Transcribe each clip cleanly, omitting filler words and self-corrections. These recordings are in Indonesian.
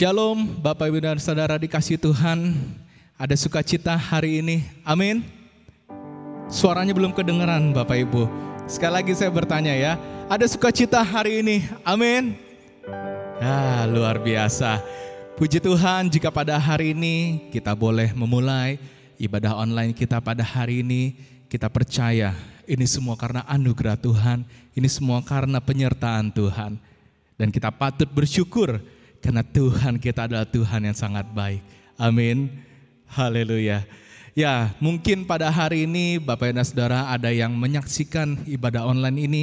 Shalom Bapak Ibu dan Saudara dikasihi Tuhan. Ada sukacita hari ini, amin. Suaranya belum kedengeran Bapak Ibu. Sekali lagi saya bertanya ya, ada sukacita hari ini, amin. Ya luar biasa. Puji Tuhan jika pada hari ini kita boleh memulai ibadah online kita pada hari ini. Kita percaya ini semua karena anugerah Tuhan, ini semua karena penyertaan Tuhan. Dan kita patut bersyukur karena Tuhan kita adalah Tuhan yang sangat baik. Amin. Haleluya. Ya, mungkin pada hari ini Bapak dan Saudara ada yang menyaksikan ibadah online ini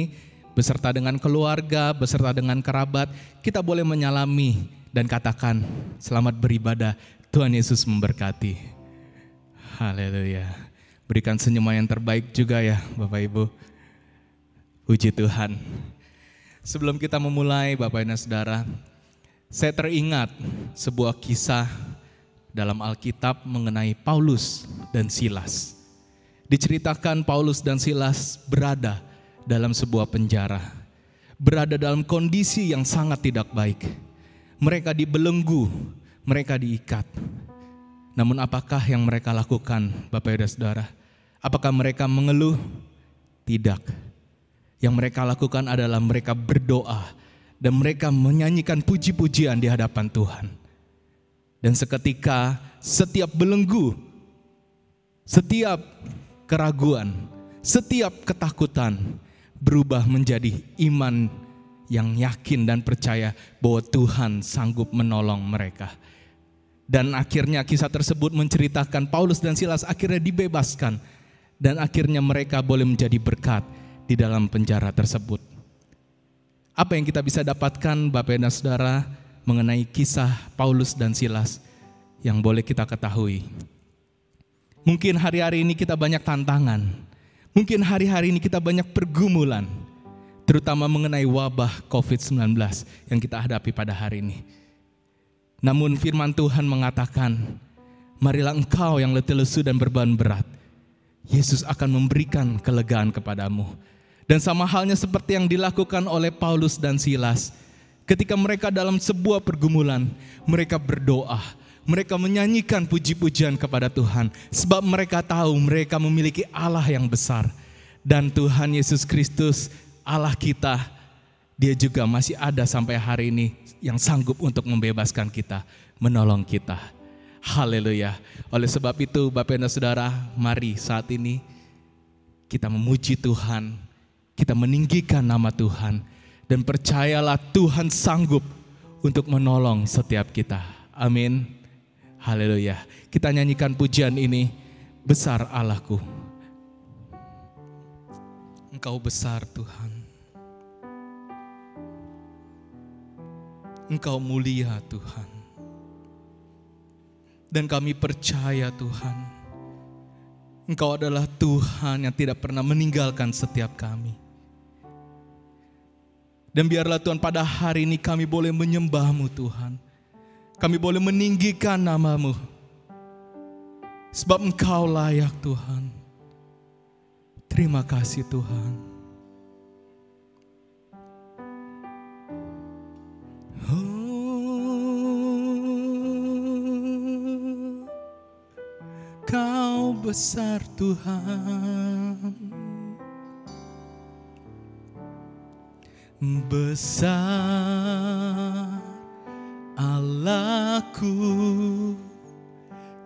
beserta dengan keluarga, beserta dengan kerabat. Kita boleh menyalami dan katakan selamat beribadah. Tuhan Yesus memberkati. Haleluya. Berikan senyuman yang terbaik juga ya Bapak Ibu. Puji Tuhan. Sebelum kita memulai Bapak dan Saudara, saya teringat sebuah kisah dalam Alkitab mengenai Paulus dan Silas. Diceritakan Paulus dan Silas berada dalam sebuah penjara. Berada dalam kondisi yang sangat tidak baik. Mereka dibelenggu, mereka diikat. Namun apakah yang mereka lakukan Bapak dan Saudara? Apakah mereka mengeluh? Tidak. Yang mereka lakukan adalah mereka berdoa. Dan mereka menyanyikan puji-pujian di hadapan Tuhan. Dan seketika setiap belenggu, setiap keraguan, setiap ketakutan berubah menjadi iman yang yakin dan percaya bahwa Tuhan sanggup menolong mereka. Dan akhirnya kisah tersebut menceritakan Paulus dan Silas akhirnya dibebaskan. Dan akhirnya mereka boleh menjadi berkat di dalam penjara tersebut. Apa yang kita bisa dapatkan Bapak dan Saudara mengenai kisah Paulus dan Silas yang boleh kita ketahui? Mungkin hari-hari ini kita banyak tantangan. Mungkin hari-hari ini kita banyak pergumulan. Terutama mengenai wabah COVID-19 yang kita hadapi pada hari ini. Namun firman Tuhan mengatakan, marilah engkau yang letih lesu dan beban berat. Yesus akan memberikan kelegaan kepadamu. Dan sama halnya seperti yang dilakukan oleh Paulus dan Silas. Ketika mereka dalam sebuah pergumulan, mereka berdoa. Mereka menyanyikan puji-pujian kepada Tuhan. Sebab mereka tahu mereka memiliki Allah yang besar. Dan Tuhan Yesus Kristus, Allah kita, Dia juga masih ada sampai hari ini yang sanggup untuk membebaskan kita, menolong kita. Haleluya. Oleh sebab itu Bapak dan Saudara, mari saat ini kita memuji Tuhan. Kita meninggikan nama Tuhan dan percayalah Tuhan sanggup untuk menolong setiap kita. Amin. Haleluya. Kita nyanyikan pujian ini, besar Allahku. Engkau besar Tuhan. Engkau mulia Tuhan. Dan kami percaya Tuhan, Engkau adalah Tuhan yang tidak pernah meninggalkan setiap kami. Dan biarlah Tuhan pada hari ini kami boleh menyembah-Mu Tuhan. Kami boleh meninggikan nama-Mu. Sebab Engkau layak Tuhan. Terima kasih Tuhan. Kau besar Tuhan. Besar Allahku,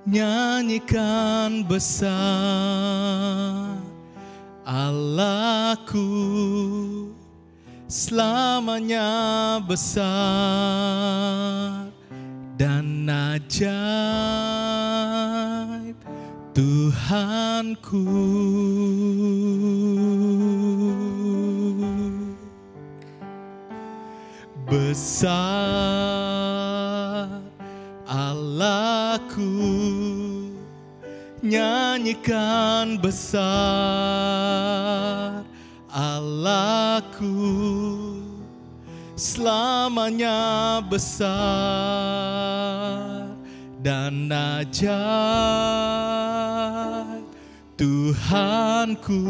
nyanyikan besar Allahku, selamanya besar dan ajaib Tuhanku. Besar Allahku, nyanyikan besar Allahku, selamanya besar dan ajaib Tuhanku.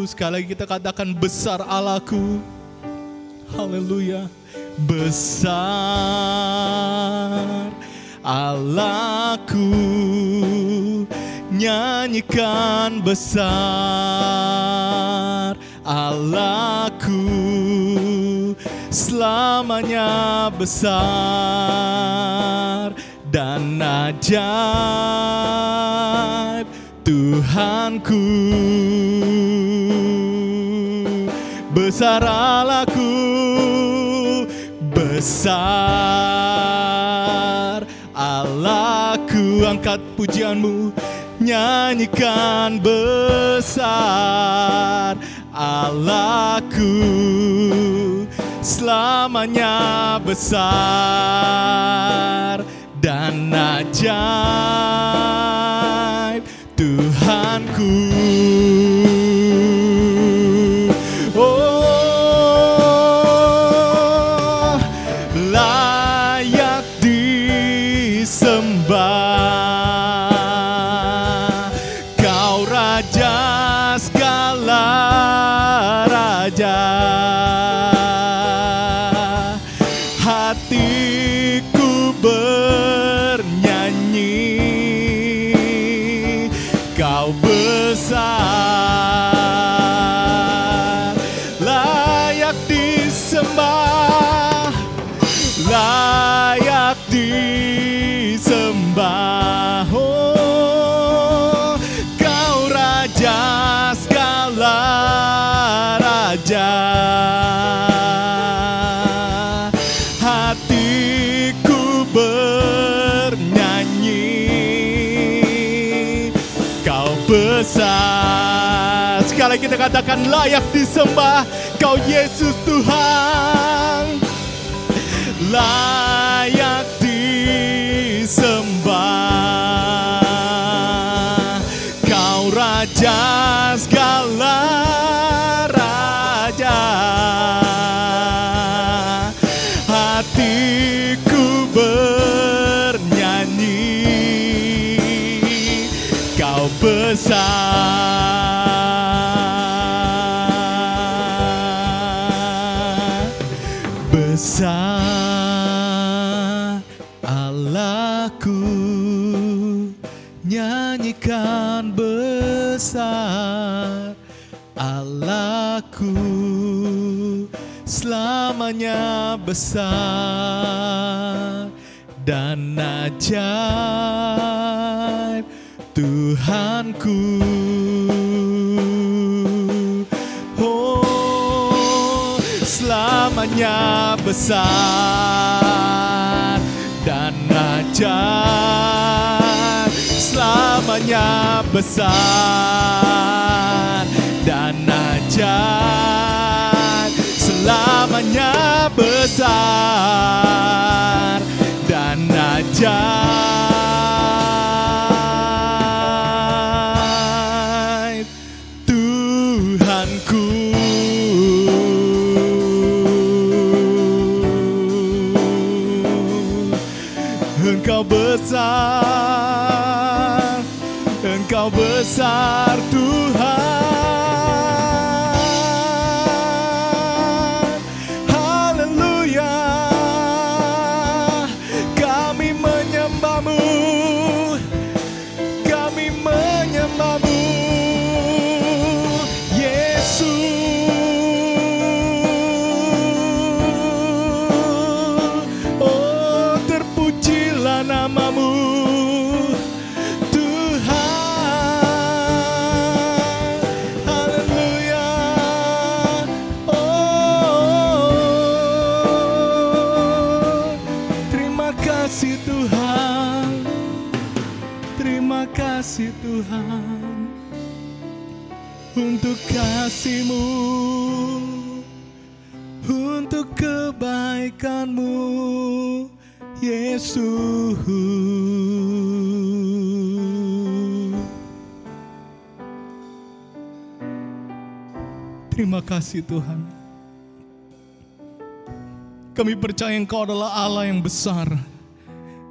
Sekali lagi kita katakan besar Allahku. Haleluya. Besar Allahku, nyanyikan besar Allahku, selamanya besar dan ajaib Tuhanku. Besar Allahku, besar Allahku, angkat pujianmu, nyanyikan besar Allahku, selamanya besar dan ajaib Tuhanku. Oh, layak disembah, Kau Raja segala raja. Hatiku bernyanyi, Kau besar, layak disembah, layak disembah. Oh, Kau Raja segala raja. Hatiku bernyanyi, Kau besar. Sekali kita katakan layak disembah, Kau Yesus Tuhan. Layak disembah, Kau Raja segala raja. Hatiku bernyanyi, Kau besar. Besar Allahku, nyanyikan besar Allahku, selamanya besar dan ajaib Tuhanku. Oh, selamanya besar dan ajaib, selamanya besar dan ajaib, selamanya besar dan ajaib Tuhanku. Engkau besar, Engkau besar Tuhan. Haleluya, kami menyembah-Mu, kami menyembah-Mu, Yesus. Oh, terpujilah nama-Mu Tuhan. Haleluya. Oh, terima kasih Tuhan, terima kasih Tuhan untuk kasih-Mu, untuk kebaikan-Mu, Yesus. Terima kasih Tuhan. Kami percaya Engkau adalah Allah yang besar,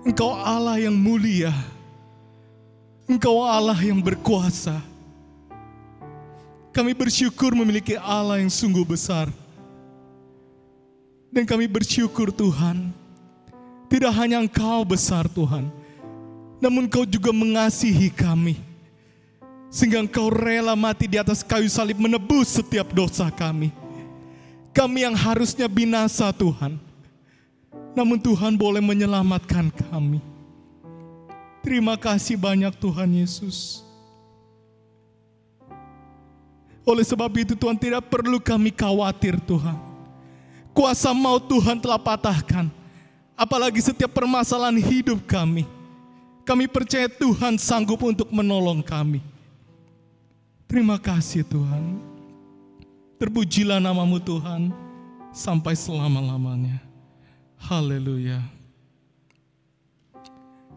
Engkau Allah yang mulia, Engkau Allah yang berkuasa. Kami bersyukur memiliki Allah yang sungguh besar. Dan kami bersyukur Tuhan, tidak hanya Engkau besar Tuhan, namun Engkau juga mengasihi kami. Sehingga Engkau rela mati di atas kayu salib menebus setiap dosa kami. Kami yang harusnya binasa Tuhan, namun Tuhan boleh menyelamatkan kami. Terima kasih banyak Tuhan Yesus. Oleh sebab itu Tuhan, tidak perlu kami khawatir Tuhan. Kuasa maut Tuhan telah patahkan. Apalagi setiap permasalahan hidup kami. Kami percaya Tuhan sanggup untuk menolong kami. Terima kasih Tuhan. Terpujilah nama-Mu Tuhan sampai selama-lamanya. Haleluya.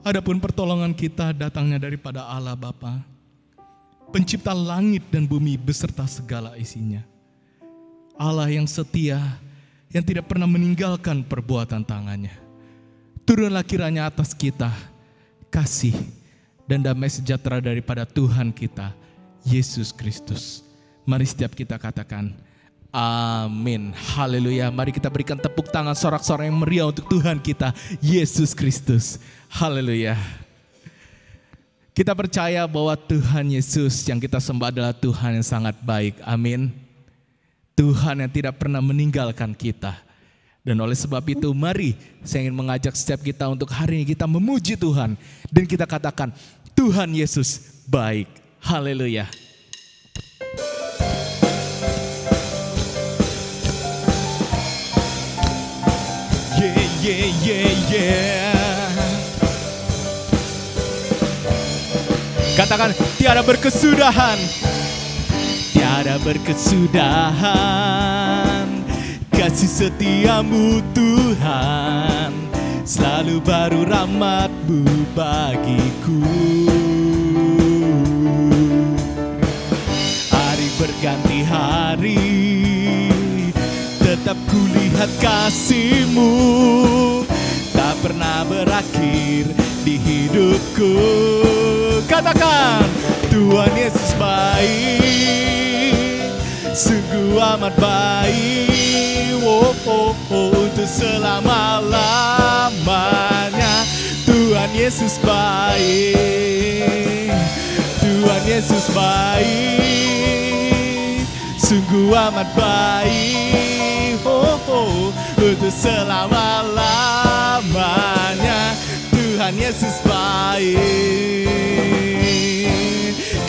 Adapun pertolongan kita datangnya daripada Allah Bapa, pencipta langit dan bumi beserta segala isinya. Allah yang setia, yang tidak pernah meninggalkan perbuatan tangannya. Turunlah kiranya atas kita kasih dan damai sejahtera daripada Tuhan kita, Yesus Kristus. Mari setiap kita katakan amin. Haleluya. Mari kita berikan tepuk tangan sorak-sorai yang meriah untuk Tuhan kita, Yesus Kristus. Haleluya. Kita percaya bahwa Tuhan Yesus yang kita sembah adalah Tuhan yang sangat baik. Amin. Tuhan yang tidak pernah meninggalkan kita. Dan oleh sebab itu mari saya ingin mengajak setiap kita untuk hari ini kita memuji Tuhan. Dan kita katakan Tuhan Yesus baik. Haleluya. Katakan tiada berkesudahan. Tiada berkesudahan kasih setiamu Tuhan, selalu baru rahmat-Mu bagiku. Hari berganti hari, tetap kulihat kasih-Mu, tak pernah berakhir di hidupku. Katakan Tuhan Yesus baik, sungguh amat baik, untuk selama-lamanya. Tuhan Yesus baik, Tuhan Yesus baik, sungguh amat baik, untuk selama-lamanya. Tuhan Yesus baik.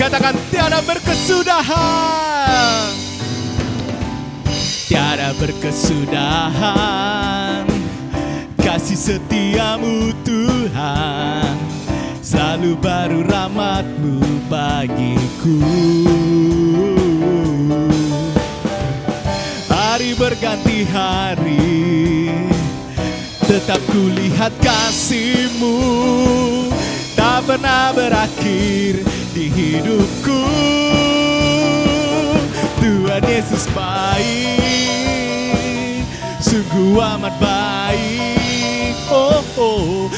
Katakan tiada berkesudahan. Tiada berkesudahan kasih setiamu Tuhan, selalu baru rahmat-Mu bagiku. Hari berganti hari, tetap kulihat kasih-Mu, tak pernah berakhir di hidupku. Tuhan Yesus baik, sungguh amat baik, untuk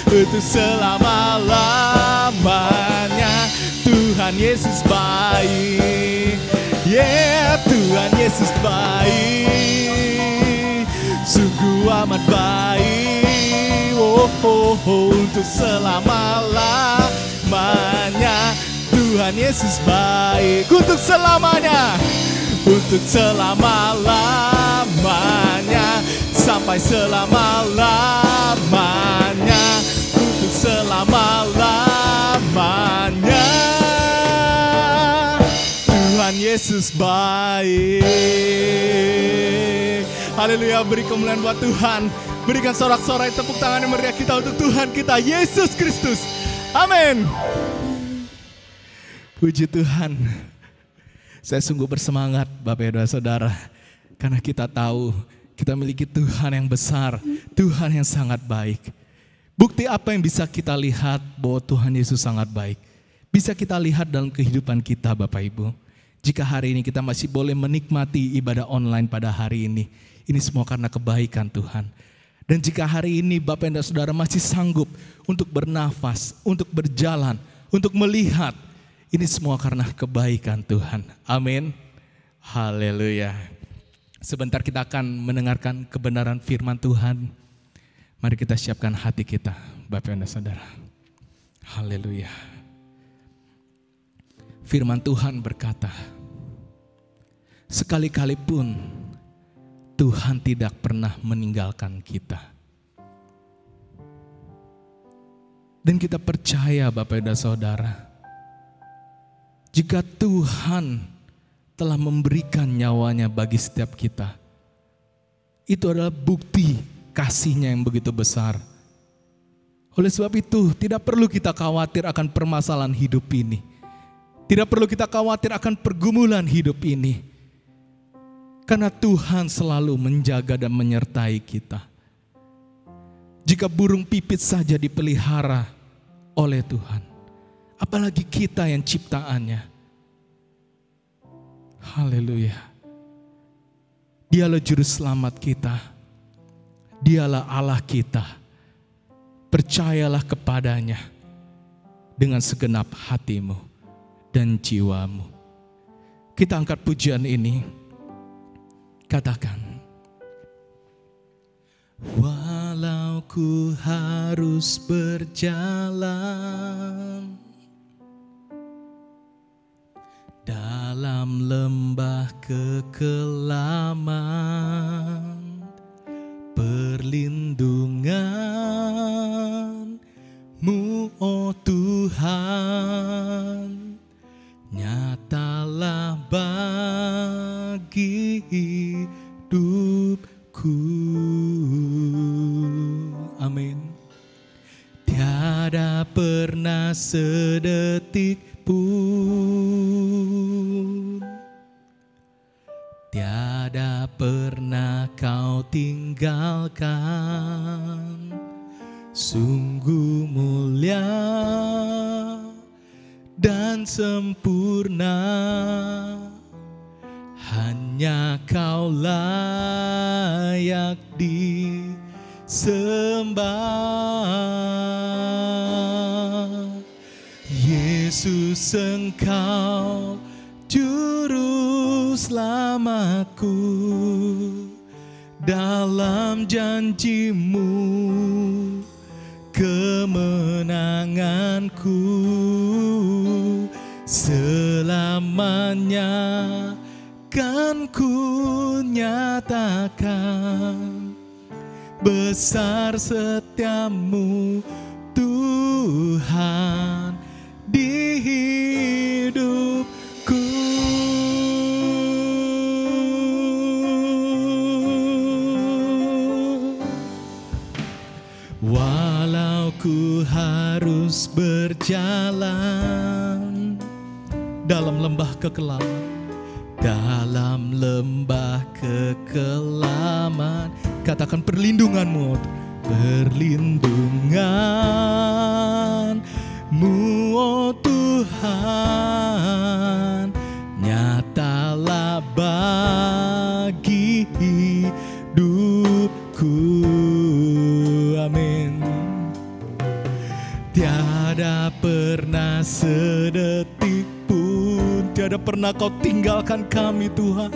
selama-lamanya. Tuhan Yesus baik, Tuhan Yesus baik, sungguh amat baik, untuk selama-lamanya. Tuhan Yesus baik untuk selamanya, untuk selama-lamanya, sampai selama-lamanya, untuk selama-lamanya. Tuhan Yesus baik. Haleluya, beri kemuliaan buat Tuhan. Berikan sorak-sorai tepuk tangan yang meriah kita untuk Tuhan kita, Yesus Kristus. Amin. Puji Tuhan. Saya sungguh bersemangat Bapak dan Saudara, karena kita tahu kita miliki Tuhan yang besar, Tuhan yang sangat baik. Bukti apa yang bisa kita lihat bahwa Tuhan Yesus sangat baik? Bisa kita lihat dalam kehidupan kita Bapak Ibu. Jika hari ini kita masih boleh menikmati ibadah online pada hari ini semua karena kebaikan Tuhan. Dan jika hari ini Bapak dan Saudara masih sanggup untuk bernafas, untuk berjalan, untuk melihat, ini semua karena kebaikan Tuhan. Amin. Haleluya. Sebentar kita akan mendengarkan kebenaran firman Tuhan. Mari kita siapkan hati kita, Bapak dan Saudara. Haleluya. Firman Tuhan berkata, sekali-kali pun Tuhan tidak pernah meninggalkan kita. Dan kita percaya Bapak dan Saudara, jika Tuhan telah memberikan nyawanya bagi setiap kita, itu adalah bukti kasih-Nya yang begitu besar. Oleh sebab itu, tidak perlu kita khawatir akan permasalahan hidup ini. Tidak perlu kita khawatir akan pergumulan hidup ini. Karena Tuhan selalu menjaga dan menyertai kita. Jika burung pipit saja dipelihara oleh Tuhan, apalagi kita yang ciptaannya. Haleluya. Dialah juru selamat kita. Dialah Allah kita. Percayalah kepadanya dengan segenap hatimu dan jiwamu. Kita angkat pujian ini. Katakan. Walau ku harus berjalan dalam lembah kekelaman, perlindungan-Mu, oh Tuhan, nyatalah bagi hidupku. Amin. Tiada pernah sedetik pun, tiada pernah Kau tinggalkan. Sungguh mulia dan sempurna, hanya Kau layak disembah. Yesus, Engkau juru selamatku, dalam janji-Mu kemenanganku, selamanya kan ku nyatakan besar setiamu Tuhan di hidupku. Walau ku harus berjalan dalam lembah kekelaman, dalam lembah kekelaman, katakan perlindungan-Mu, perlindungan-Mu, oh Tuhan, nyatalah bagi hidupku. Amin. Tiada pernah sedetik pun, tiada pernah Kau tinggalkan kami Tuhan.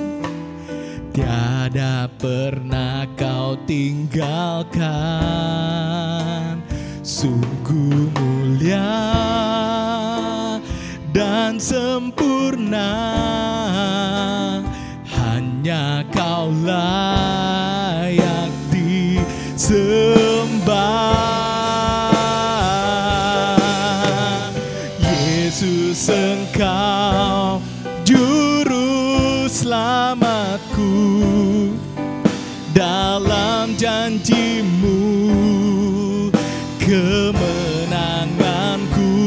Tiada pernah Kau tinggalkan. Sungguh mulia dan sempurna, hanya Kau layak disembah. Yesus, Engkau juru selamatku, dalam janji-Mu kemenanganku,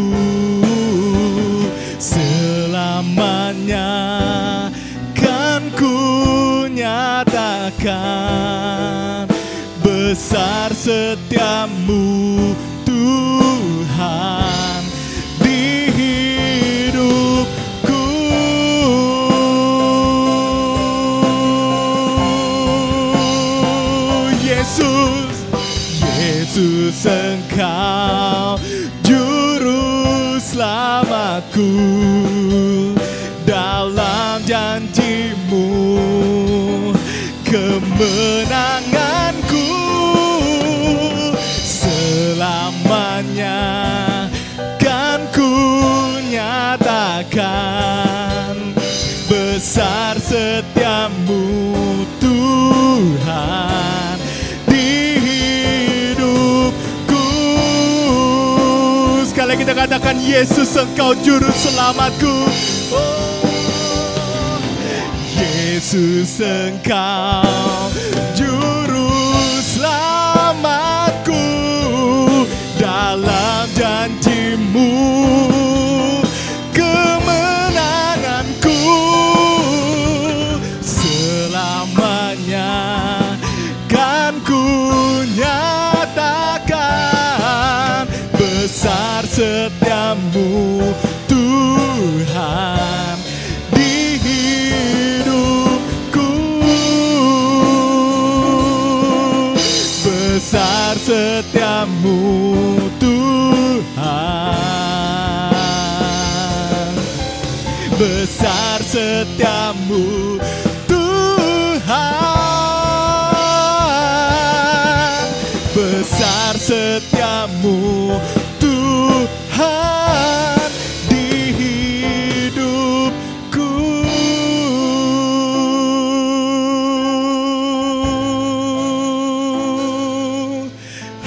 selamanya kan ku nyatakan besar setiamu Tuhan di hidupku. Yesus, Yesus, Engkau juru selamatku, dalam janji-Mu selamanya kan ku nyatakan besar setiamu Tuhan di hidupku. Sekali lagi kita katakan, Yesus Engkau juru selamatku. Oh, Yesus Engkau juru selamatku, dalam janji-Mu kemenanganku selamanya kan ku nyatakan besar setiamu Tuhan di hidupku. Besar setiamu Tuhan, besar setiamu Tuhan, besar setiamu Tuhan di hidupku.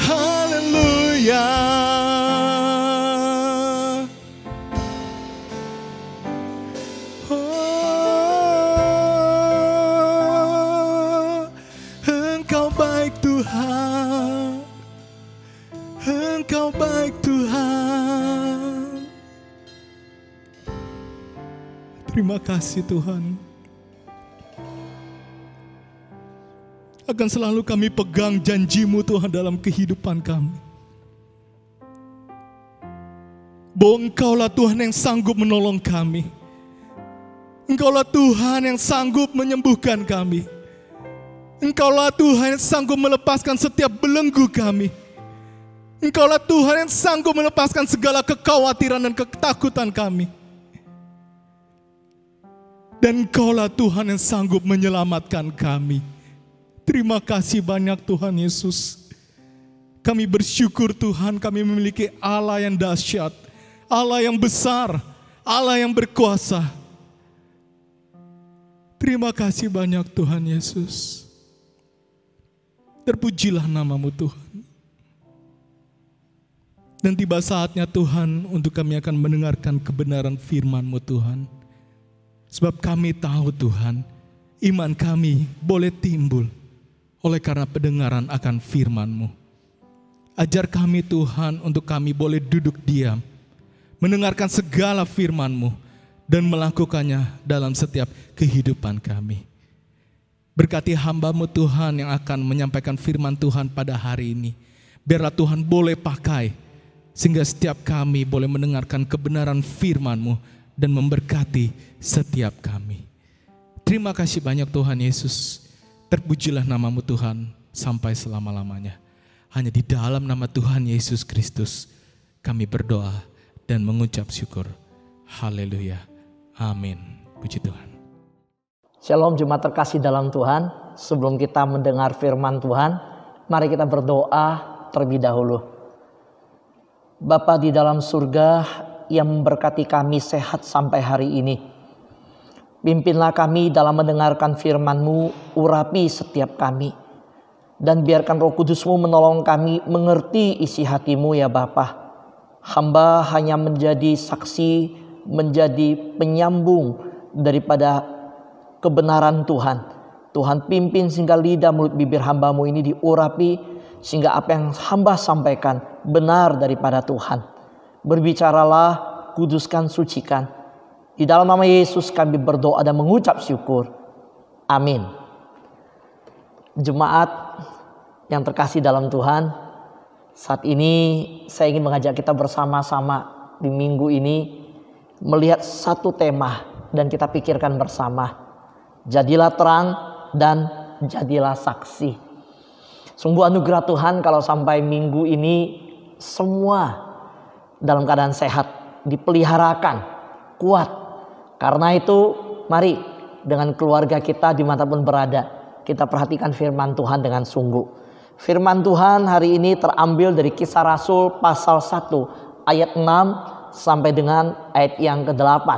Haleluya. Oh, Engkau baik Tuhan, Engkau baik Tuhan. Terima kasih Tuhan. Akan selalu kami pegang janji-Mu Tuhan dalam kehidupan kami. Bahwa Engkaulah Tuhan yang sanggup menolong kami. Engkaulah Tuhan yang sanggup menyembuhkan kami. Engkaulah Tuhan yang sanggup melepaskan setiap belenggu kami. Engkaulah Tuhan yang sanggup melepaskan segala kekhawatiran dan ketakutan kami. Dan Engkaulah Tuhan yang sanggup menyelamatkan kami. Terima kasih banyak Tuhan Yesus. Kami bersyukur Tuhan, kami memiliki Allah yang dahsyat, Allah yang besar, Allah yang berkuasa. Terima kasih banyak Tuhan Yesus. Terpujilah nama-Mu Tuhan. Dan tiba saatnya Tuhan untuk kami akan mendengarkan kebenaran firman-Mu Tuhan. Sebab kami tahu Tuhan, iman kami boleh timbul oleh karena pendengaran akan firman-Mu. Ajar kami Tuhan untuk kami boleh duduk diam, mendengarkan segala firman-Mu dan melakukannya dalam setiap kehidupan kami. Berkati hamba-Mu Tuhan yang akan menyampaikan firman Tuhan pada hari ini. Biarlah Tuhan boleh pakai, sehingga setiap kami boleh mendengarkan kebenaran firman-Mu dan memberkati setiap kami. Terima kasih banyak Tuhan Yesus. Terpujilah nama-Mu Tuhan sampai selama-lamanya. Hanya di dalam nama Tuhan Yesus Kristus kami berdoa dan mengucap syukur. Haleluya. Amin. Puji Tuhan. Shalom jemaat terkasih dalam Tuhan. Sebelum kita mendengar firman Tuhan, mari kita berdoa terlebih dahulu. Bapa di dalam surga yang memberkati kami sehat sampai hari ini. Pimpinlah kami dalam mendengarkan firman-Mu, urapi setiap kami. Dan biarkan Roh Kudus-Mu menolong kami mengerti isi hati-Mu ya Bapa. Hamba hanya menjadi saksi, menjadi penyambung daripada kebenaran Tuhan. Tuhan pimpin sehingga lidah mulut bibir hamba-Mu ini diurapi, sehingga apa yang hamba sampaikan benar daripada Tuhan. Berbicaralah, kuduskan, sucikan. Di dalam nama Yesus kami berdoa dan mengucap syukur. Amin. Jemaat yang terkasih dalam Tuhan, saat ini saya ingin mengajak kita bersama-sama di minggu ini melihat satu tema dan kita pikirkan bersama. Jadilah terang dan jadilah saksi. Sungguh anugerah Tuhan kalau sampai minggu ini semua dalam keadaan sehat, dipeliharakan, kuat. Karena itu mari dengan keluarga kita dimanapun berada, kita perhatikan firman Tuhan dengan sungguh. Firman Tuhan hari ini terambil dari Kisah Rasul pasal 1 ayat 6 sampai dengan ayat yang ke-8.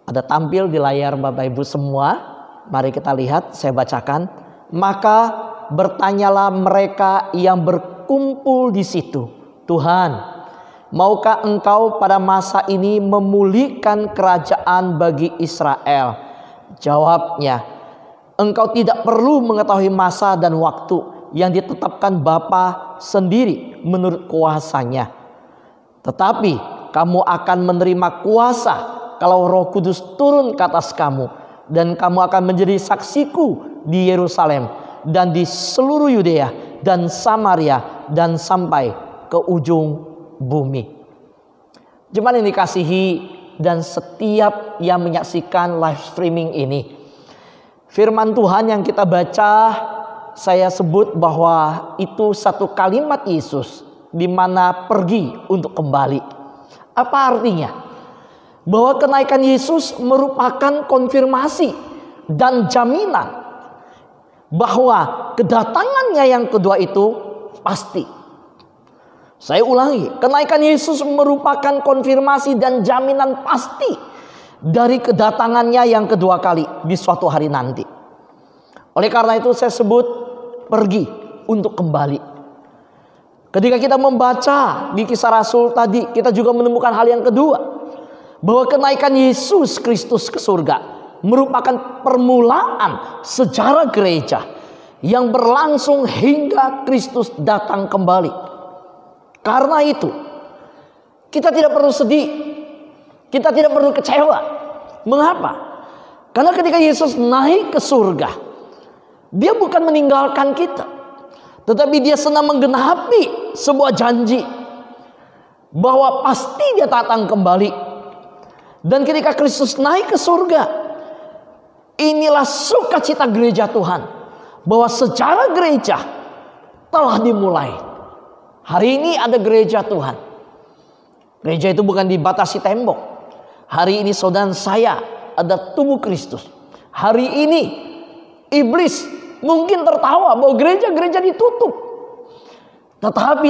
Ada tampil di layar Bapak Ibu semua. Mari kita lihat, saya bacakan. Maka bertanyalah mereka yang berkumpul di situ, Tuhan, maukah Engkau pada masa ini memulihkan kerajaan bagi Israel? Jawabnya, Engkau tidak perlu mengetahui masa dan waktu yang ditetapkan Bapa sendiri menurut kuasanya. Tetapi kamu akan menerima kuasa kalau Roh Kudus turun ke atas kamu. Dan kamu akan menjadi saksiku di Yerusalem dan di seluruh Yudea dan Samaria dan sampai ke ujung bumi. Jemaat yang dikasihi dan setiap yang menyaksikan live streaming ini, firman Tuhan yang kita baca, saya sebut bahwa itu satu kalimat Yesus di mana pergi untuk kembali. Apa artinya? Bahwa kenaikan Yesus merupakan konfirmasi dan jaminan bahwa kedatangannya yang kedua itu pasti. Saya ulangi, kenaikan Yesus merupakan konfirmasi dan jaminan pasti dari kedatangannya yang kedua kali di suatu hari nanti. Oleh karena itu saya sebut pergi untuk kembali. Ketika kita membaca di Kisah Rasul tadi, kita juga menemukan hal yang kedua, bahwa kenaikan Yesus Kristus ke surga merupakan permulaan sejarah gereja yang berlangsung hingga Kristus datang kembali. Karena itu, kita tidak perlu sedih, kita tidak perlu kecewa. Mengapa? Karena ketika Yesus naik ke surga, Dia bukan meninggalkan kita, tetapi Dia sedang menggenapi sebuah janji bahwa pasti Dia datang kembali. Dan ketika Kristus naik ke surga, inilah sukacita gereja Tuhan, bahwa sejarah gereja telah dimulai. Hari ini ada gereja Tuhan. Gereja itu bukan dibatasi tembok. Hari ini saudara saya ada tubuh Kristus. Hari ini iblis mungkin tertawa bahwa gereja-gereja ditutup. Tetapi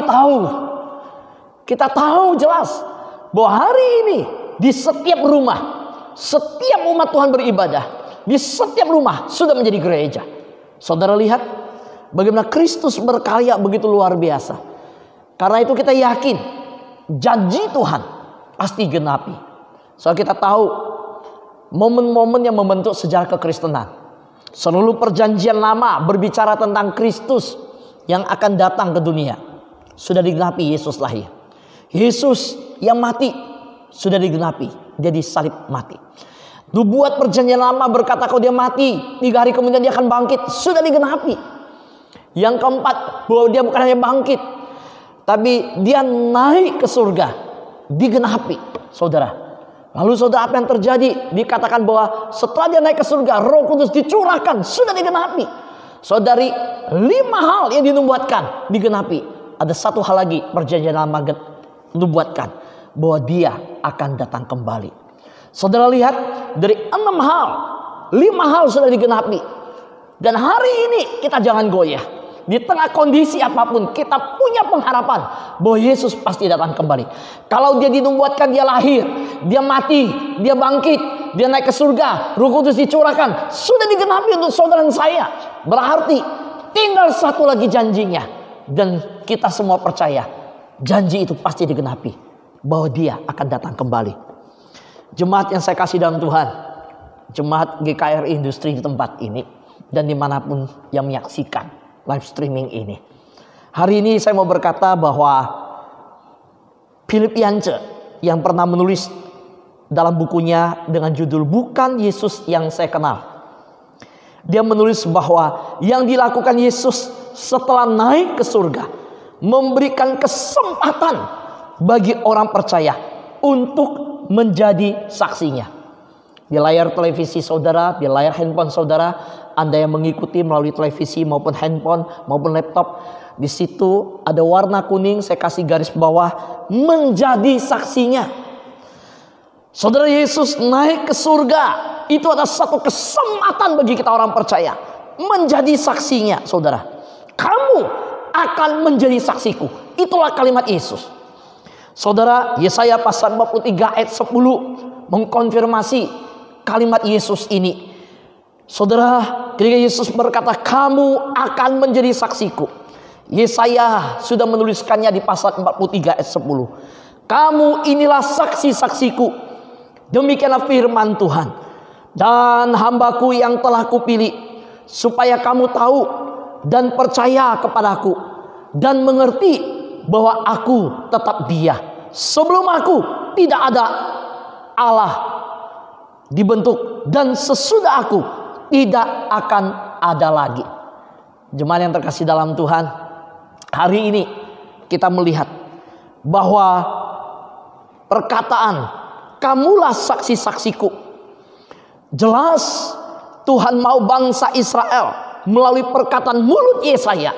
kita tahu jelas bahwa hari ini di setiap rumah, setiap umat Tuhan beribadah, di setiap rumah sudah menjadi gereja. Saudara lihat bagaimana Kristus berkarya begitu luar biasa. Karena itu kita yakin janji Tuhan pasti genapi. Soal kita tahu momen-momen yang membentuk sejarah kekristenan. Seluruh perjanjian lama berbicara tentang Kristus yang akan datang ke dunia. Sudah digenapi Yesus lahir. Yesus yang mati sudah digenapi, dia disalib mati. Nubuat perjanjian lama berkata kalau dia mati 3 hari kemudian dia akan bangkit, sudah digenapi. Yang keempat, bahwa dia bukan hanya bangkit, tapi dia naik ke surga, digenapi, saudara. Lalu saudara, apa yang terjadi? Dikatakan bahwa setelah dia naik ke surga, Roh Kudus dicurahkan, sudah digenapi. Saudari, 5 hal yang dinubuatkan digenapi. Ada satu hal lagi perjanjian lama nubuatkan, bahwa dia akan datang kembali. Saudara lihat, dari 6 hal, 5 hal sudah digenapi. Dan hari ini kita jangan goyah. Di tengah kondisi apapun, kita punya pengharapan bahwa Yesus pasti datang kembali. Kalau dia dinubuatkan, dia lahir, dia mati, dia bangkit, dia naik ke surga, Roh Kudus dicurahkan, sudah digenapi untuk saudara dan saya. Berarti tinggal satu lagi janjinya. Dan kita semua percaya janji itu pasti digenapi, bahwa dia akan datang kembali. Jemaat yang saya kasih dalam Tuhan, jemaat GKRI Industri di tempat ini dan dimanapun yang menyaksikan live streaming ini, hari ini saya mau berkata bahwa Philip Yancey yang pernah menulis dalam bukunya dengan judul Bukan Yesus Yang Saya Kenal, dia menulis bahwa yang dilakukan Yesus setelah naik ke surga memberikan kesempatan bagi orang percaya untuk menjadi saksinya. Di layar televisi saudara, di layar handphone saudara, Anda yang mengikuti melalui televisi maupun handphone maupun laptop, di situ ada warna kuning, saya kasih garis bawah, menjadi saksinya. Saudara, Yesus naik ke surga, itu adalah satu kesempatan bagi kita orang percaya menjadi saksinya, saudara. kamu akan menjadi saksiku. Itulah kalimat Yesus. Saudara, Yesaya pasal 43 ayat 10 mengkonfirmasi kalimat Yesus ini. Saudara, ketika Yesus berkata, kamu akan menjadi saksiku. Yesaya sudah menuliskannya di pasal 43 ayat 10. Kamu inilah saksi-saksiku. Demikianlah firman Tuhan. Dan hambaku yang telah kupilih, supaya kamu tahu dan percaya kepadaku, dan mengerti bahwa aku tetap Dia. Sebelum aku tidak ada Allah dibentuk, dan sesudah aku tidak akan ada lagi. Jemaat yang terkasih dalam Tuhan, hari ini kita melihat bahwa perkataan kamulah saksi-saksiku, jelas Tuhan mau bangsa Israel melalui perkataan mulut Yesaya.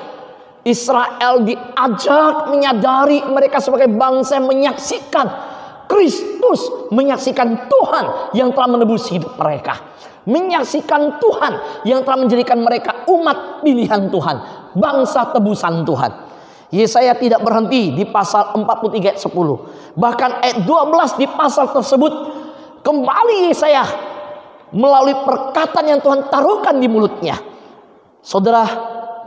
Israel diajak menyadari mereka sebagai bangsa yang menyaksikan Kristus, menyaksikan Tuhan yang telah menebus hidup mereka, menyaksikan Tuhan yang telah menjadikan mereka umat pilihan Tuhan, bangsa tebusan Tuhan. Yesaya tidak berhenti di pasal 43 ayat 10. Bahkan ayat 12 di pasal tersebut kembali Yesaya melalui perkataan yang Tuhan taruhkan di mulutnya. Saudara,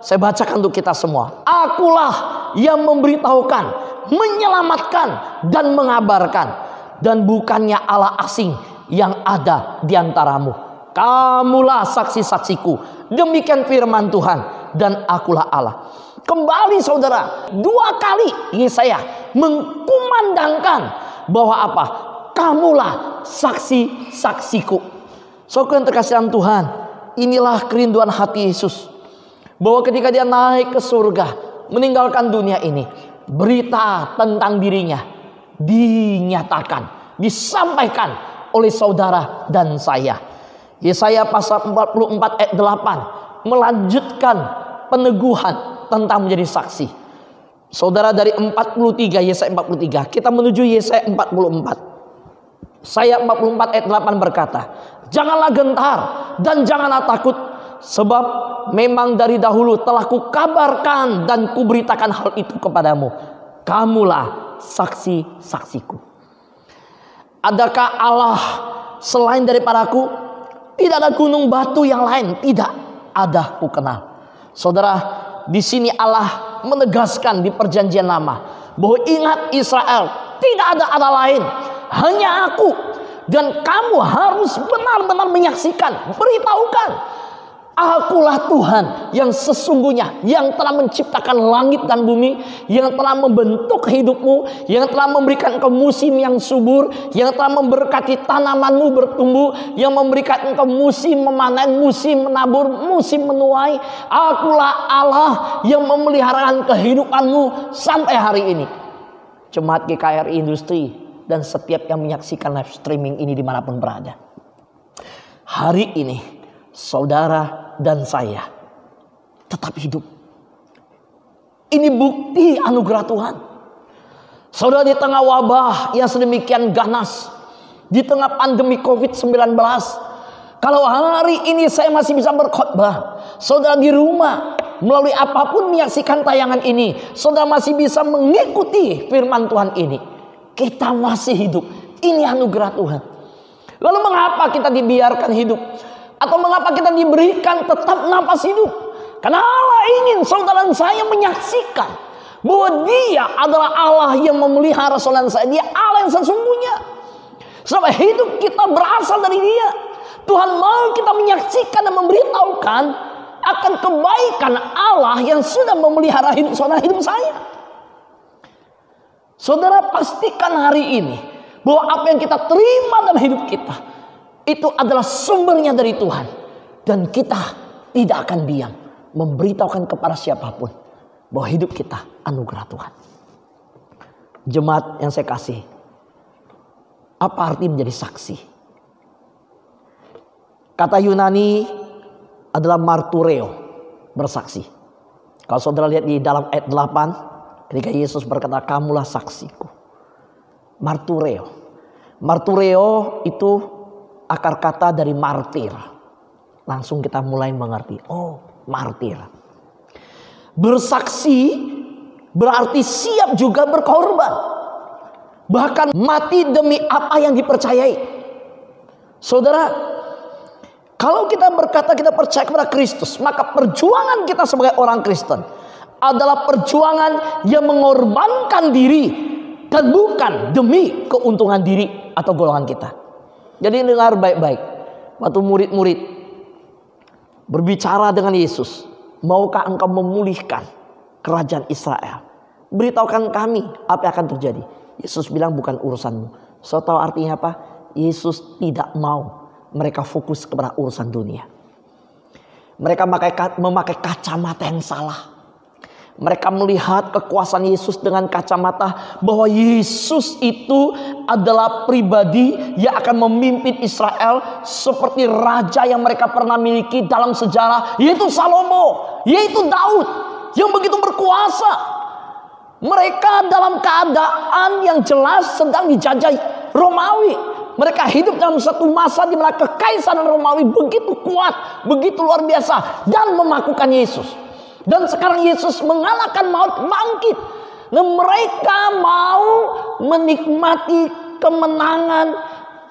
saya bacakan untuk kita semua. Akulah yang memberitahukan, menyelamatkan, dan mengabarkan, dan bukannya Allah asing yang ada di antaramu. Kamulah saksi-saksiku. Demikian firman Tuhan, dan akulah Allah. Kembali saudara, 2 kali Yesaya mengkumandangkan bahwa apa? Kamulah saksi-saksiku. Saudara yang terkasih dalam Tuhan, inilah kerinduan hati Yesus, bahwa ketika Dia naik ke surga, meninggalkan dunia ini, berita tentang dirinya dinyatakan, disampaikan oleh saudara dan saya. Yesaya pasal 44 ayat 8 melanjutkan peneguhan tentang menjadi saksi. Saudara, dari 43, Yesaya 43, kita menuju Yesaya 44. Yesaya 44 ayat 8 berkata, janganlah gentar dan janganlah takut, sebab memang dari dahulu telah kukabarkan dan kuberitakan hal itu kepadamu. Kamulah saksi-saksiku. Adakah Allah selain daripadaku? Tidak ada gunung batu yang lain, tidak ada ku kenal. Saudara, di sini Allah menegaskan di perjanjian lama bahwa ingat Israel, tidak ada Allah lain, hanya aku. Dan kamu harus benar-benar menyaksikan, beritahukan, akulah Tuhan yang sesungguhnya, yang telah menciptakan langit dan bumi, yang telah membentuk hidupmu, yang telah memberikan engkau musim yang subur, yang telah memberkati tanamanmu bertumbuh, yang memberikan engkau musim memanen, musim menabur, musim menuai. Akulah Allah yang memelihara kehidupanmu sampai hari ini. Jemaat GKRI Industri dan setiap yang menyaksikan live streaming ini dimanapun berada, hari ini saudara dan saya tetap hidup. Ini bukti anugerah Tuhan. Saudara, di tengah wabah yang sedemikian ganas, di tengah pandemi COVID-19, kalau hari ini saya masih bisa berkhotbah, saudara di rumah melalui apapun menyaksikan tayangan ini, saudara masih bisa mengikuti firman Tuhan ini, kita masih hidup. Ini anugerah Tuhan. Lalu mengapa kita dibiarkan hidup? Atau mengapa kita diberikan tetap napas hidup? Karena Allah ingin saudara dan saya menyaksikan bahwa Dia adalah Allah yang memelihara saudara dan saya. Dia Allah yang sesungguhnya. Sebab hidup kita berasal dari Dia. Tuhan mau kita menyaksikan dan memberitahukan akan kebaikan Allah yang sudah memelihara hidup saudara, hidup saya. Saudara, pastikan hari ini bahwa apa yang kita terima dalam hidup kita itu adalah sumbernya dari Tuhan. Dan kita tidak akan diam memberitahukan kepada siapapun bahwa hidup kita anugerah Tuhan. Jemaat yang saya kasih, apa arti menjadi saksi? Kata Yunani adalah martureo, bersaksi. Kalau saudara lihat di dalam ayat 8, ketika Yesus berkata, kamulah saksiku. Martureo. Martureo itu akar kata dari martir. Langsung kita mulai mengerti. Oh, martir. Bersaksi berarti siap juga berkorban. Bahkan mati demi apa yang dipercayai. Saudara, kalau kita berkata kita percaya kepada Kristus, maka perjuangan kita sebagai orang Kristen adalah perjuangan yang mengorbankan diri dan bukan demi keuntungan diri atau golongan kita. Jadi dengar baik-baik. Waktu murid-murid berbicara dengan Yesus, maukah engkau memulihkan kerajaan Israel? Beritahukan kami apa yang akan terjadi. Yesus bilang bukan urusanmu. So tahu artinya apa? Yesus tidak mau mereka fokus kepada urusan dunia. Mereka memakai kacamata yang salah. Mereka melihat kekuasaan Yesus dengan kacamata bahwa Yesus itu adalah pribadi yang akan memimpin Israel seperti raja yang mereka pernah miliki dalam sejarah, yaitu Salomo, yaitu Daud yang begitu berkuasa. Mereka dalam keadaan yang jelas sedang dijajah Romawi. Mereka hidup dalam satu masa di mana kekaisaran Romawi begitu kuat, begitu luar biasa dan memakukan Yesus. Dan sekarang Yesus mengalahkan maut, bangkit. Nah, mereka mau menikmati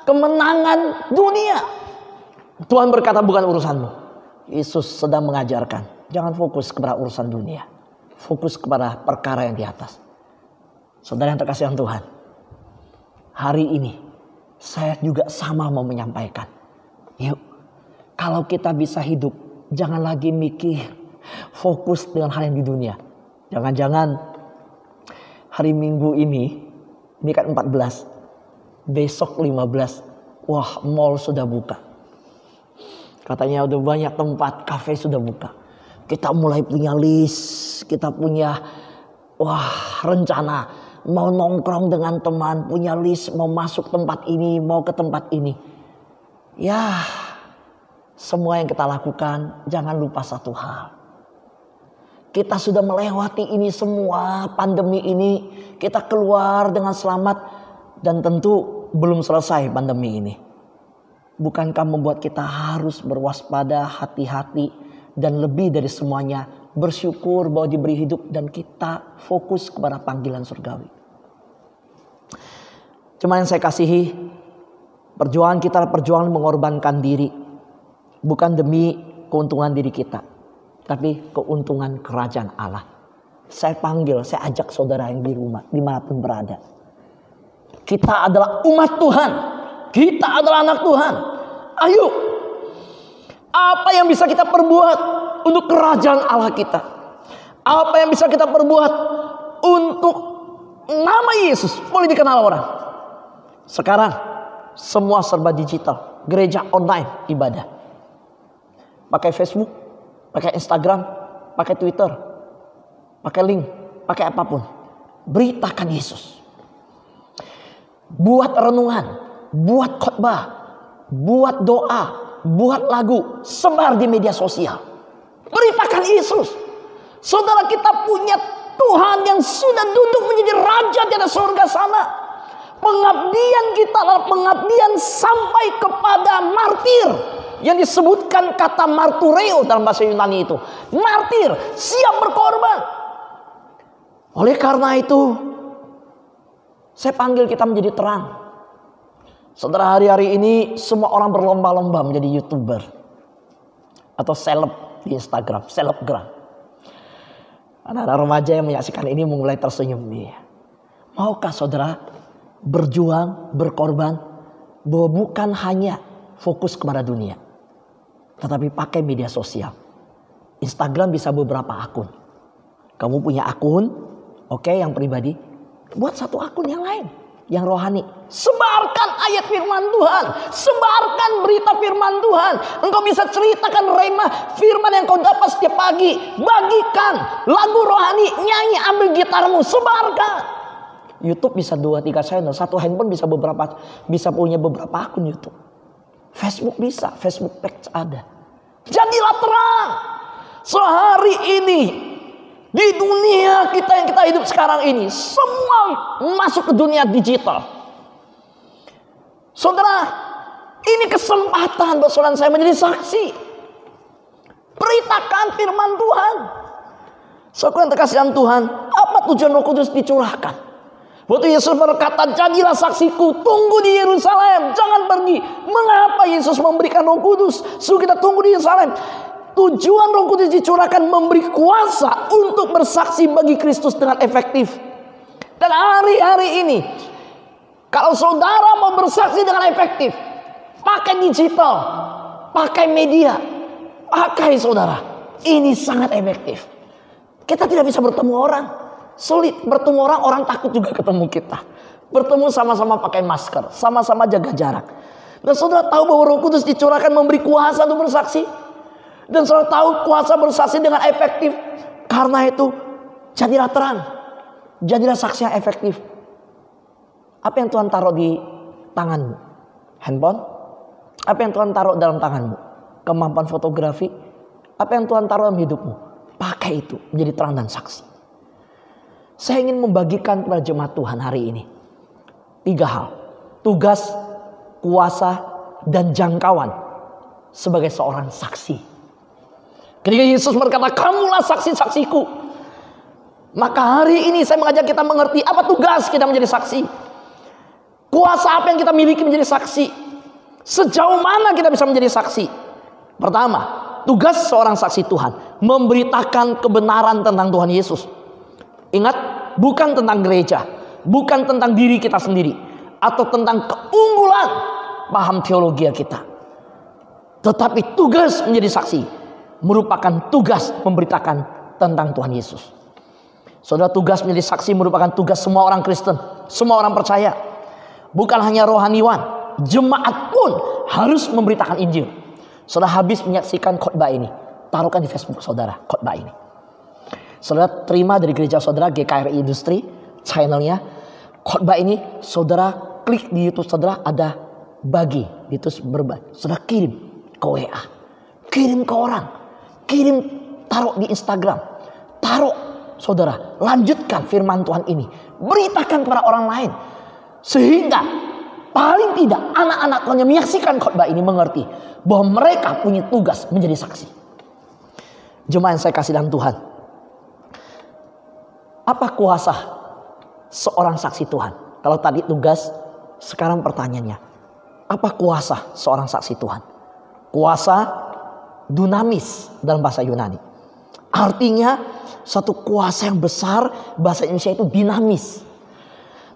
kemenangan dunia. Tuhan berkata bukan urusanmu. Yesus sedang mengajarkan, jangan fokus kepada urusan dunia. Fokus kepada perkara yang di atas. Saudara yang terkasih Tuhan, hari ini saya juga sama mau menyampaikan. Yuk, kalau kita bisa hidup, jangan lagi mikir fokus dengan hal yang di dunia. Jangan-jangan hari Minggu ini kan 14, besok 15, wah mall sudah buka. Katanya udah banyak tempat, kafe sudah buka. Kita mulai punya list, kita punya rencana mau nongkrong dengan teman, punya list mau masuk tempat ini, mau ke tempat ini. Ya, semua yang kita lakukan jangan lupa satu hal. Kita sudah melewati ini semua, pandemi ini, kita keluar dengan selamat dan tentu belum selesai pandemi ini. Bukankah membuat kita harus berwaspada, hati-hati, dan lebih dari semuanya bersyukur bahwa diberi hidup dan kita fokus kepada panggilan surgawi. Cuma yang saya kasihi, perjuangan kita adalah perjuangan mengorbankan diri. Bukan demi keuntungan diri kita, tapi keuntungan kerajaan Allah. Saya panggil, saya ajak saudara yang di rumah, dimanapun berada. Kita adalah umat Tuhan. Kita adalah anak Tuhan. Ayo. Apa yang bisa kita perbuat untuk kerajaan Allah kita? Apa yang bisa kita perbuat untuk nama Yesus boleh dikenal orang? Sekarang semua serba digital. Gereja online ibadah. Pakai Facebook, pakai Instagram, pakai Twitter, pakai link, pakai apapun. Beritakan Yesus. Buat renungan, buat khotbah, buat doa, buat lagu, sebar di media sosial. Beritakan Yesus. Saudara, kita punya Tuhan yang sudah duduk menjadi raja di atas surga sana. Pengabdian kita adalah pengabdian sampai kepada martir. Yang disebutkan kata martureo dalam bahasa Yunani itu. Martir, siap berkorban. Oleh karena itu, saya panggil kita menjadi terang. Saudara, hari-hari ini semua orang berlomba-lomba menjadi YouTuber atau seleb di Instagram, selebgram. Anak-anak remaja yang menyaksikan ini mulai tersenyum dia. Maukah saudara berjuang, berkorban, bahwa bukan hanya fokus kepada dunia, tetapi pakai media sosial. Instagram bisa beberapa akun. Kamu punya akun, oke, yang pribadi, buat satu akun yang lain, yang rohani. Sebarkan ayat firman Tuhan. Sebarkan berita firman Tuhan. Engkau bisa ceritakan rema firman yang kau dapat setiap pagi. Bagikan lagu rohani, nyanyi, ambil gitarmu, sebarkan. YouTube bisa 2-3 channel. Satu handphone bisa punya beberapa akun YouTube. Facebook bisa, Facebook page ada. Jadilah terang. Sehari ini di dunia kita yang kita hidup sekarang ini, semua masuk ke dunia digital. Saudara, ini kesempatan buat saudara saya menjadi saksi. Beritakan firman Tuhan. Saudara yang terkasih dalam Tuhan, apa tujuan Roh Kudus dicurahkan? Waktu Yesus berkata, jadilah saksiku, tunggu di Yerusalem, jangan pergi. Mengapa Yesus memberikan Roh Kudus? Suruh kita tunggu di Yerusalem. Tujuan Roh Kudus dicurahkan memberi kuasa untuk bersaksi bagi Kristus dengan efektif. Dan hari-hari ini, kalau saudara mau bersaksi dengan efektif, pakai digital, pakai media, pakai saudara. Ini sangat efektif. Kita tidak bisa bertemu orang. Sulit bertemu orang, orang takut juga ketemu kita. Bertemu sama-sama pakai masker, sama-sama jaga jarak. Dan saudara tahu bahwa Roh Kudus dicurahkan memberi kuasa untuk bersaksi. Dan saudara tahu kuasa bersaksi dengan efektif. Karena itu, jadilah terang. Jadilah saksi yang efektif. Apa yang Tuhan taruh di tanganmu? Handphone? Apa yang Tuhan taruh dalam tanganmu? Kemampuan fotografi? Apa yang Tuhan taruh dalam hidupmu? Pakai itu menjadi terang dan saksi. Saya ingin membagikan kepada jemaat Tuhan hari ini 3 hal. Tugas, kuasa, dan jangkauan sebagai seorang saksi. Ketika Yesus berkata, kamulah saksi-saksiku. Maka hari ini saya mengajak kita mengerti apa tugas kita menjadi saksi. Kuasa apa yang kita miliki menjadi saksi. Sejauh mana kita bisa menjadi saksi. Pertama, tugas seorang saksi Tuhan memberitakan kebenaran tentang Tuhan Yesus. Ingat, bukan tentang gereja, bukan tentang diri kita sendiri, atau tentang keunggulan paham teologi kita. Tetapi tugas menjadi saksi merupakan tugas memberitakan tentang Tuhan Yesus. Saudara, tugas menjadi saksi merupakan tugas semua orang Kristen, semua orang percaya. Bukan hanya rohaniwan, jemaat pun harus memberitakan Injil. Saudara habis menyaksikan khotbah ini, taruhkan di Facebook saudara khotbah ini. Saudara terima dari gereja saudara GKRI Industri channelnya. Khotbah ini saudara klik di YouTube saudara, ada bagi itu berbagi. Saudara kirim ke WA, kirim ke orang, kirim taruh di Instagram, taruh saudara, lanjutkan firman Tuhan ini, beritakan kepada orang lain sehingga paling tidak anak-anak Tuhan yang menyaksikan khotbah ini mengerti bahwa mereka punya tugas menjadi saksi. Jemaat yang saya kasih dalam Tuhan, apa kuasa seorang saksi Tuhan? Kalau tadi tugas, sekarang pertanyaannya, apa kuasa seorang saksi Tuhan? Kuasa dunamis dalam bahasa Yunani. Artinya satu kuasa yang besar, bahasa Indonesia itu dinamis.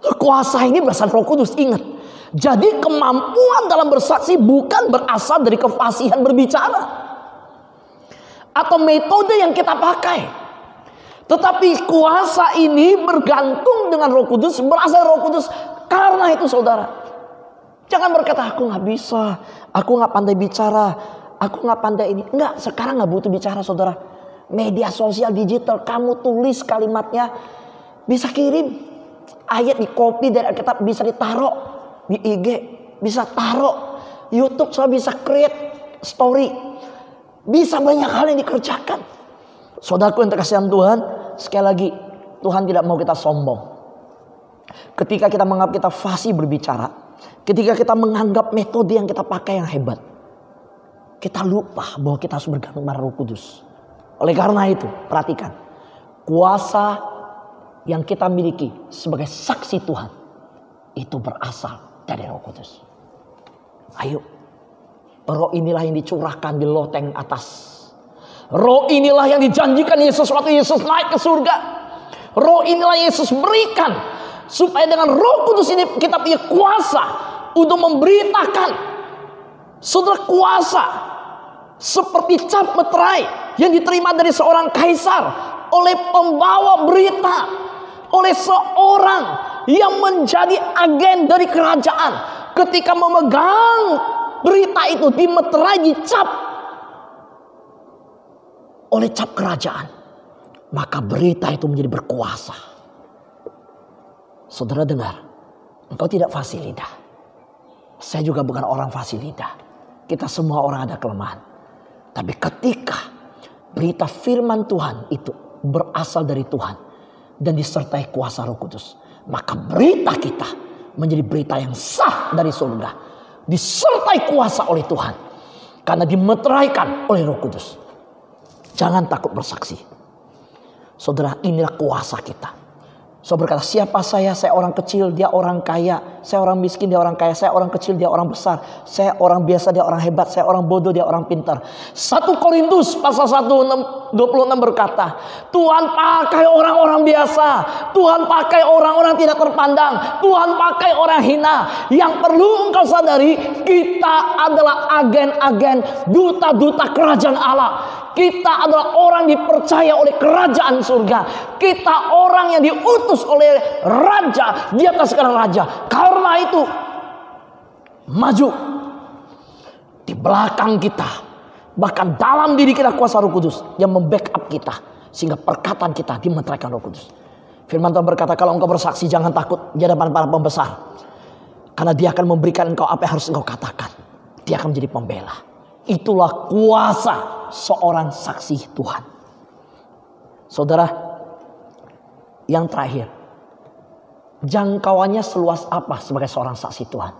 Kuasa ini berasal Roh Kudus, ingat. Jadi kemampuan dalam bersaksi bukan berasal dari kefasihan berbicara atau metode yang kita pakai. Tetapi kuasa ini bergantung dengan Roh Kudus, berasal Roh Kudus. Karena itu saudara, jangan berkata aku gak bisa, aku gak pandai bicara, aku gak pandai ini. Enggak, sekarang gak butuh bicara saudara. Media sosial digital, kamu tulis kalimatnya, bisa kirim. Ayat di copy dari Alkitab bisa ditaruh di IG, bisa taruh YouTube, saya bisa create story, bisa banyak hal yang dikerjakan. Saudaraku yang terkasih dalam Tuhan, sekali lagi Tuhan tidak mau kita sombong. Ketika kita menganggap kita fasih berbicara, ketika kita menganggap metode yang kita pakai yang hebat, kita lupa bahwa kita harus bergantung pada Roh Kudus. Oleh karena itu, perhatikan, kuasa yang kita miliki sebagai saksi Tuhan itu berasal dari Roh Kudus. Ayo, Roh inilah yang dicurahkan di loteng atas. Roh inilah yang dijanjikan Yesus waktu Yesus naik ke surga. Roh inilah yang Yesus berikan supaya dengan Roh Kudus ini kita punya kuasa untuk memberitakan. Saudara, kuasa seperti cap meterai yang diterima dari seorang kaisar oleh pembawa berita, oleh seorang yang menjadi agen dari kerajaan. Ketika memegang berita itu dimeterai, dicap oleh cap kerajaan, maka berita itu menjadi berkuasa. Saudara dengar, engkau tidak fasih lidah. Saya juga bukan orang fasih lidah. Kita semua orang ada kelemahan. Tapi ketika berita firman Tuhan itu berasal dari Tuhan dan disertai kuasa Roh Kudus, maka berita kita menjadi berita yang sah dari surga, disertai kuasa oleh Tuhan karena dimeteraikan oleh Roh Kudus. Jangan takut bersaksi. Saudara, inilah kuasa kita. Saudara berkata, siapa saya? Saya orang kecil, dia orang kaya. Saya orang miskin, dia orang kaya. Saya orang kecil, dia orang besar. Saya orang biasa, dia orang hebat. Saya orang bodoh, dia orang pintar. 1 Korintus pasal 1 26 berkata, Tuhan pakai orang-orang biasa. Tuhan pakai orang-orang tidak terpandang. Tuhan pakai orang hina. Yang perlu engkau sadari, kita adalah agen-agen, duta-duta kerajaan Allah. Kita adalah orang dipercaya oleh kerajaan surga. Kita orang yang diutus oleh raja di atas segala raja. Karena itu, maju di belakang kita, bahkan dalam diri kita kuasa Roh Kudus yang membackup kita, sehingga perkataan kita dimeteraikan Roh Kudus. Firman Tuhan berkata, kalau engkau bersaksi jangan takut di hadapan para pembesar, karena dia akan memberikan engkau apa yang harus engkau katakan. Dia akan menjadi pembela. Itulah kuasa seorang saksi Tuhan. Saudara, yang terakhir, jangkauannya seluas apa sebagai seorang saksi Tuhan?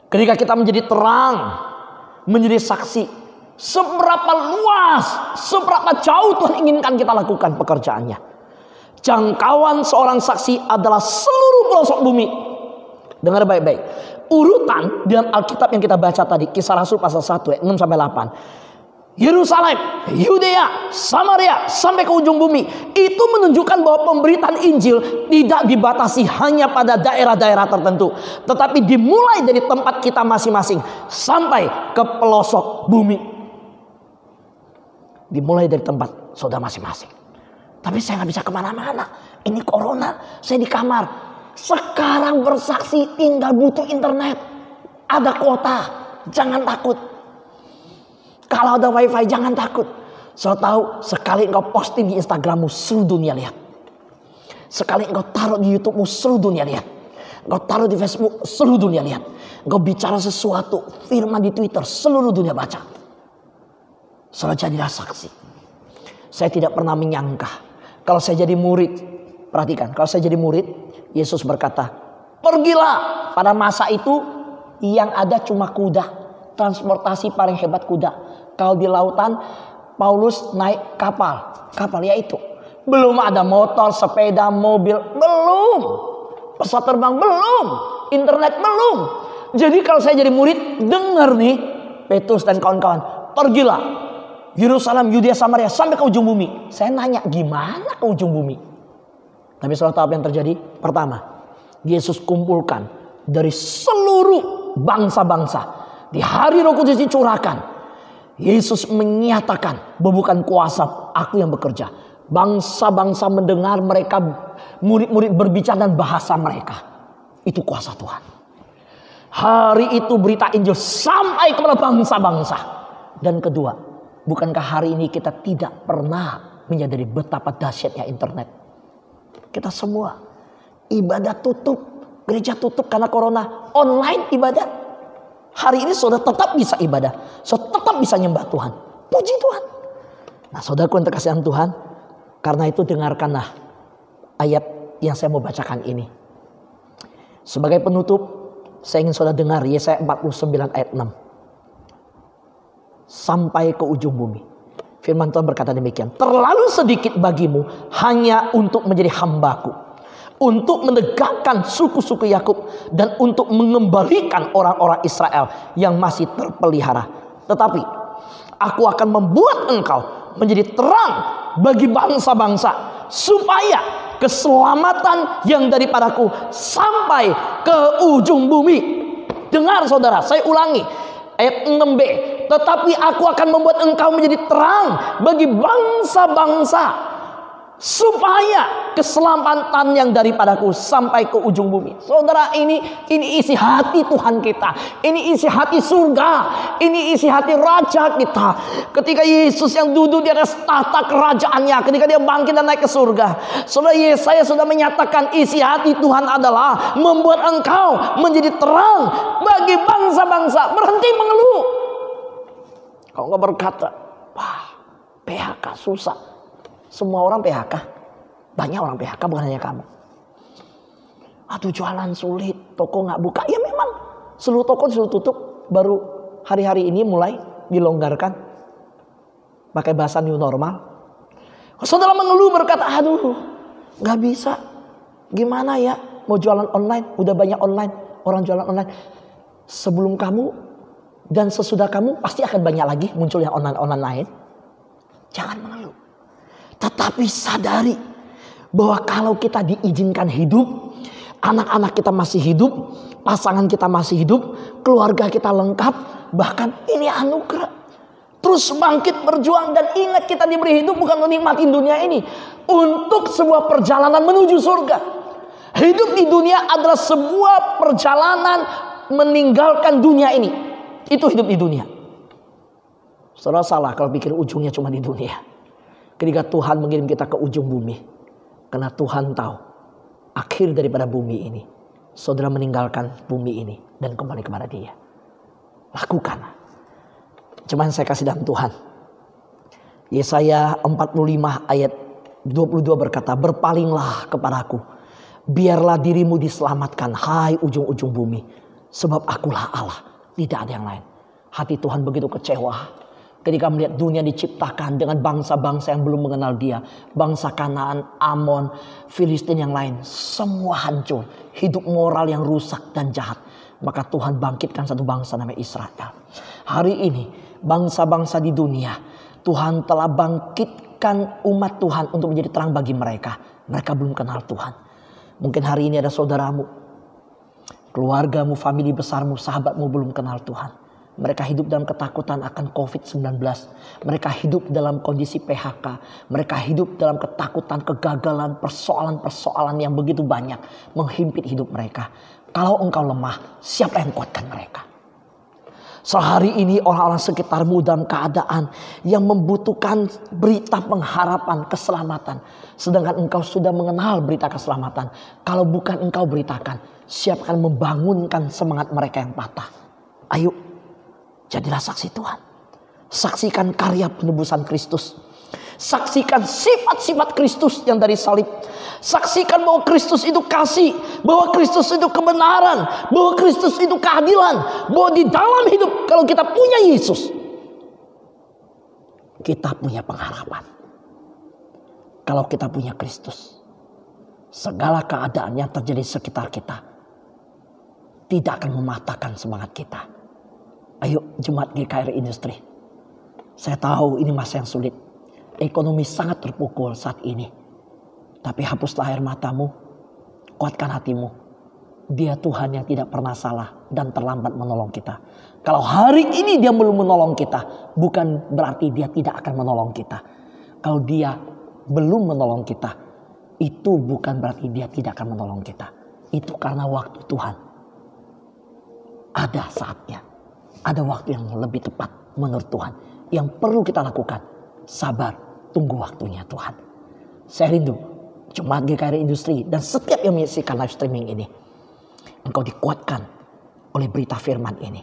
Ketika kita menjadi terang, menjadi saksi, seberapa luas, seberapa jauh Tuhan inginkan kita lakukan pekerjaannya. Jangkauan seorang saksi adalah seluruh pelosok bumi. Dengar baik-baik. Urutan dalam Alkitab yang kita baca tadi, Kisah Rasul pasal 1 ayat 6-8. Yerusalem, Yudea, Samaria sampai ke ujung bumi. Itu menunjukkan bahwa pemberitaan Injil tidak dibatasi hanya pada daerah-daerah tertentu, tetapi dimulai dari tempat kita masing-masing sampai ke pelosok bumi. Dimulai dari tempat saudara masing-masing. Tapi saya nggak bisa kemana-mana. Ini corona, saya di kamar. Sekarang bersaksi tinggal butuh internet. Ada kuota, jangan takut. Kalau ada wifi jangan takut. Saya tahu sekali engkau posting di Instagrammu, seluruh dunia lihat. Sekali engkau taruh di YouTubemu, seluruh dunia lihat. Engkau taruh di Facebook, seluruh dunia lihat. Engkau bicara sesuatu, firman di Twitter, seluruh dunia baca. Saudara, jadilah saksi. Saya tidak pernah menyangka kalau saya jadi murid. Perhatikan, kalau saya jadi murid, Yesus berkata, pergilah. Pada masa itu yang ada cuma kuda. Transportasi paling hebat kuda. Kalau di lautan, Paulus naik kapal. Kapal yaitu. Belum ada motor, sepeda, mobil. Belum. Pesawat terbang belum. Internet belum. Jadi kalau saya jadi murid, dengar nih Petrus dan kawan-kawan. Pergilah. Yerusalem, Yudea, Samaria sampai ke ujung bumi. Saya nanya, gimana ke ujung bumi? Tapi saudara tahu apa yang terjadi? Pertama, Yesus kumpulkan dari seluruh bangsa-bangsa. Di hari Roh Kudus dicurahkan, Yesus menyatakan bahwa bukan kuasa aku yang bekerja. Bangsa-bangsa mendengar, mereka murid-murid berbicara dan bahasa mereka. Itu kuasa Tuhan. Hari itu berita Injil sampai kepada bangsa-bangsa. Dan kedua, bukankah hari ini kita tidak pernah menyadari betapa dahsyatnya internet? Kita semua ibadah tutup, gereja tutup karena corona, online ibadah. Hari ini saudara tetap bisa ibadah, saudara tetap bisa nyembah Tuhan. Puji Tuhan. Nah, saudaraku yang terkasih dalam Tuhan, karena itu dengarkanlah ayat yang saya mau bacakan ini. Sebagai penutup, saya ingin saudara dengar Yesaya 49 ayat 6. Sampai ke ujung bumi. Firman Tuhan berkata demikian. Terlalu sedikit bagimu hanya untuk menjadi hambaku. Untuk menegakkan suku-suku Yakub. Dan untuk mengembalikan orang-orang Israel yang masih terpelihara. Tetapi aku akan membuat engkau menjadi terang bagi bangsa-bangsa. Supaya keselamatan yang daripadaku sampai ke ujung bumi. Dengar saudara, saya ulangi. Ayat 6b. Tetapi aku akan membuat engkau menjadi terang bagi bangsa-bangsa. Supaya keselamatan yang daripadaku sampai ke ujung bumi. Saudara, ini isi hati Tuhan kita. Ini isi hati surga. Ini isi hati Raja kita. Ketika Yesus yang duduk di atas tahta kerajaannya. Ketika dia bangkit dan naik ke surga. Saudara, Yesaya sudah menyatakan isi hati Tuhan adalah membuat engkau menjadi terang bagi bangsa-bangsa. Berhenti mengeluh. Kalau engkau berkata, wah, PHK susah. Semua orang PHK. Banyak orang PHK, bukan hanya kamu. Aduh, jualan sulit, toko gak buka. Ya memang, seluruh toko disuruh tutup. Baru hari-hari ini mulai dilonggarkan. Pakai bahasa new normal. Saudara mengeluh berkata, aduh gak bisa. Gimana ya mau jualan online, udah banyak online, orang jualan online. Sebelum kamu dan sesudah kamu pasti akan banyak lagi muncul yang online lain. Jangan mengeluh. Tetapi sadari bahwa kalau kita diizinkan hidup, anak-anak kita masih hidup, pasangan kita masih hidup, keluarga kita lengkap, bahkan ini anugerah. Terus bangkit berjuang dan ingat kita diberi hidup bukan menikmati dunia ini, untuk sebuah perjalanan menuju surga. Hidup di dunia adalah sebuah perjalanan meninggalkan dunia ini. Itu hidup di dunia. Saudara salah kalau pikir ujungnya cuma di dunia. Ketika Tuhan mengirim kita ke ujung bumi, karena Tuhan tahu akhir daripada bumi ini, saudara meninggalkan bumi ini dan kembali kepada Dia. Lakukan. Cuman saya kasih dalam Tuhan. Yesaya 45 ayat 22 berkata, berpalinglah kepadaku, biarlah dirimu diselamatkan, hai ujung-ujung bumi, sebab akulah Allah, tidak ada yang lain. Hati Tuhan begitu kecewa ketika melihat dunia diciptakan dengan bangsa-bangsa yang belum mengenal Dia. Bangsa Kanaan, Amon, Filistin yang lain, semua hancur. Hidup moral yang rusak dan jahat. Maka Tuhan bangkitkan satu bangsa namanya Israel. Hari ini bangsa-bangsa di dunia, Tuhan telah bangkitkan umat Tuhan untuk menjadi terang bagi mereka. Mereka belum kenal Tuhan. Mungkin hari ini ada saudaramu, keluargamu, famili besarmu, sahabatmu belum kenal Tuhan. Mereka hidup dalam ketakutan akan COVID-19. Mereka hidup dalam kondisi PHK. Mereka hidup dalam ketakutan, kegagalan, persoalan-persoalan yang begitu banyak menghimpit hidup mereka. Kalau engkau lemah, siapa yang kuatkan mereka? Sehari ini orang-orang sekitarmu dalam keadaan yang membutuhkan berita pengharapan, keselamatan. Sedangkan engkau sudah mengenal berita keselamatan. Kalau bukan engkau beritakan, siapa akan membangunkan semangat mereka yang patah? Ayo, jadilah saksi Tuhan. Saksikan karya penebusan Kristus. Saksikan sifat-sifat Kristus yang dari salib. Saksikan bahwa Kristus itu kasih, bahwa Kristus itu kebenaran, bahwa Kristus itu keadilan, bahwa di dalam hidup kalau kita punya Yesus, kita punya pengharapan. Kalau kita punya Kristus, segala keadaan yang terjadi sekitar kita tidak akan mematahkan semangat kita. Ayo jemaat GKR Industri, saya tahu ini masa yang sulit. Ekonomi sangat terpukul saat ini. Tapi hapuslah air matamu, kuatkan hatimu. Dia Tuhan yang tidak pernah salah dan terlambat menolong kita. Kalau hari ini Dia belum menolong kita, bukan berarti Dia tidak akan menolong kita. Kalau Dia belum menolong kita, itu bukan berarti Dia tidak akan menolong kita. Itu karena waktu Tuhan ada saatnya. Ada waktu yang lebih tepat menurut Tuhan. Yang perlu kita lakukan, sabar, tunggu waktunya Tuhan. Saya rindu jemaat GKR Industri dan setiap yang menyaksikan live streaming ini, engkau dikuatkan oleh berita firman ini,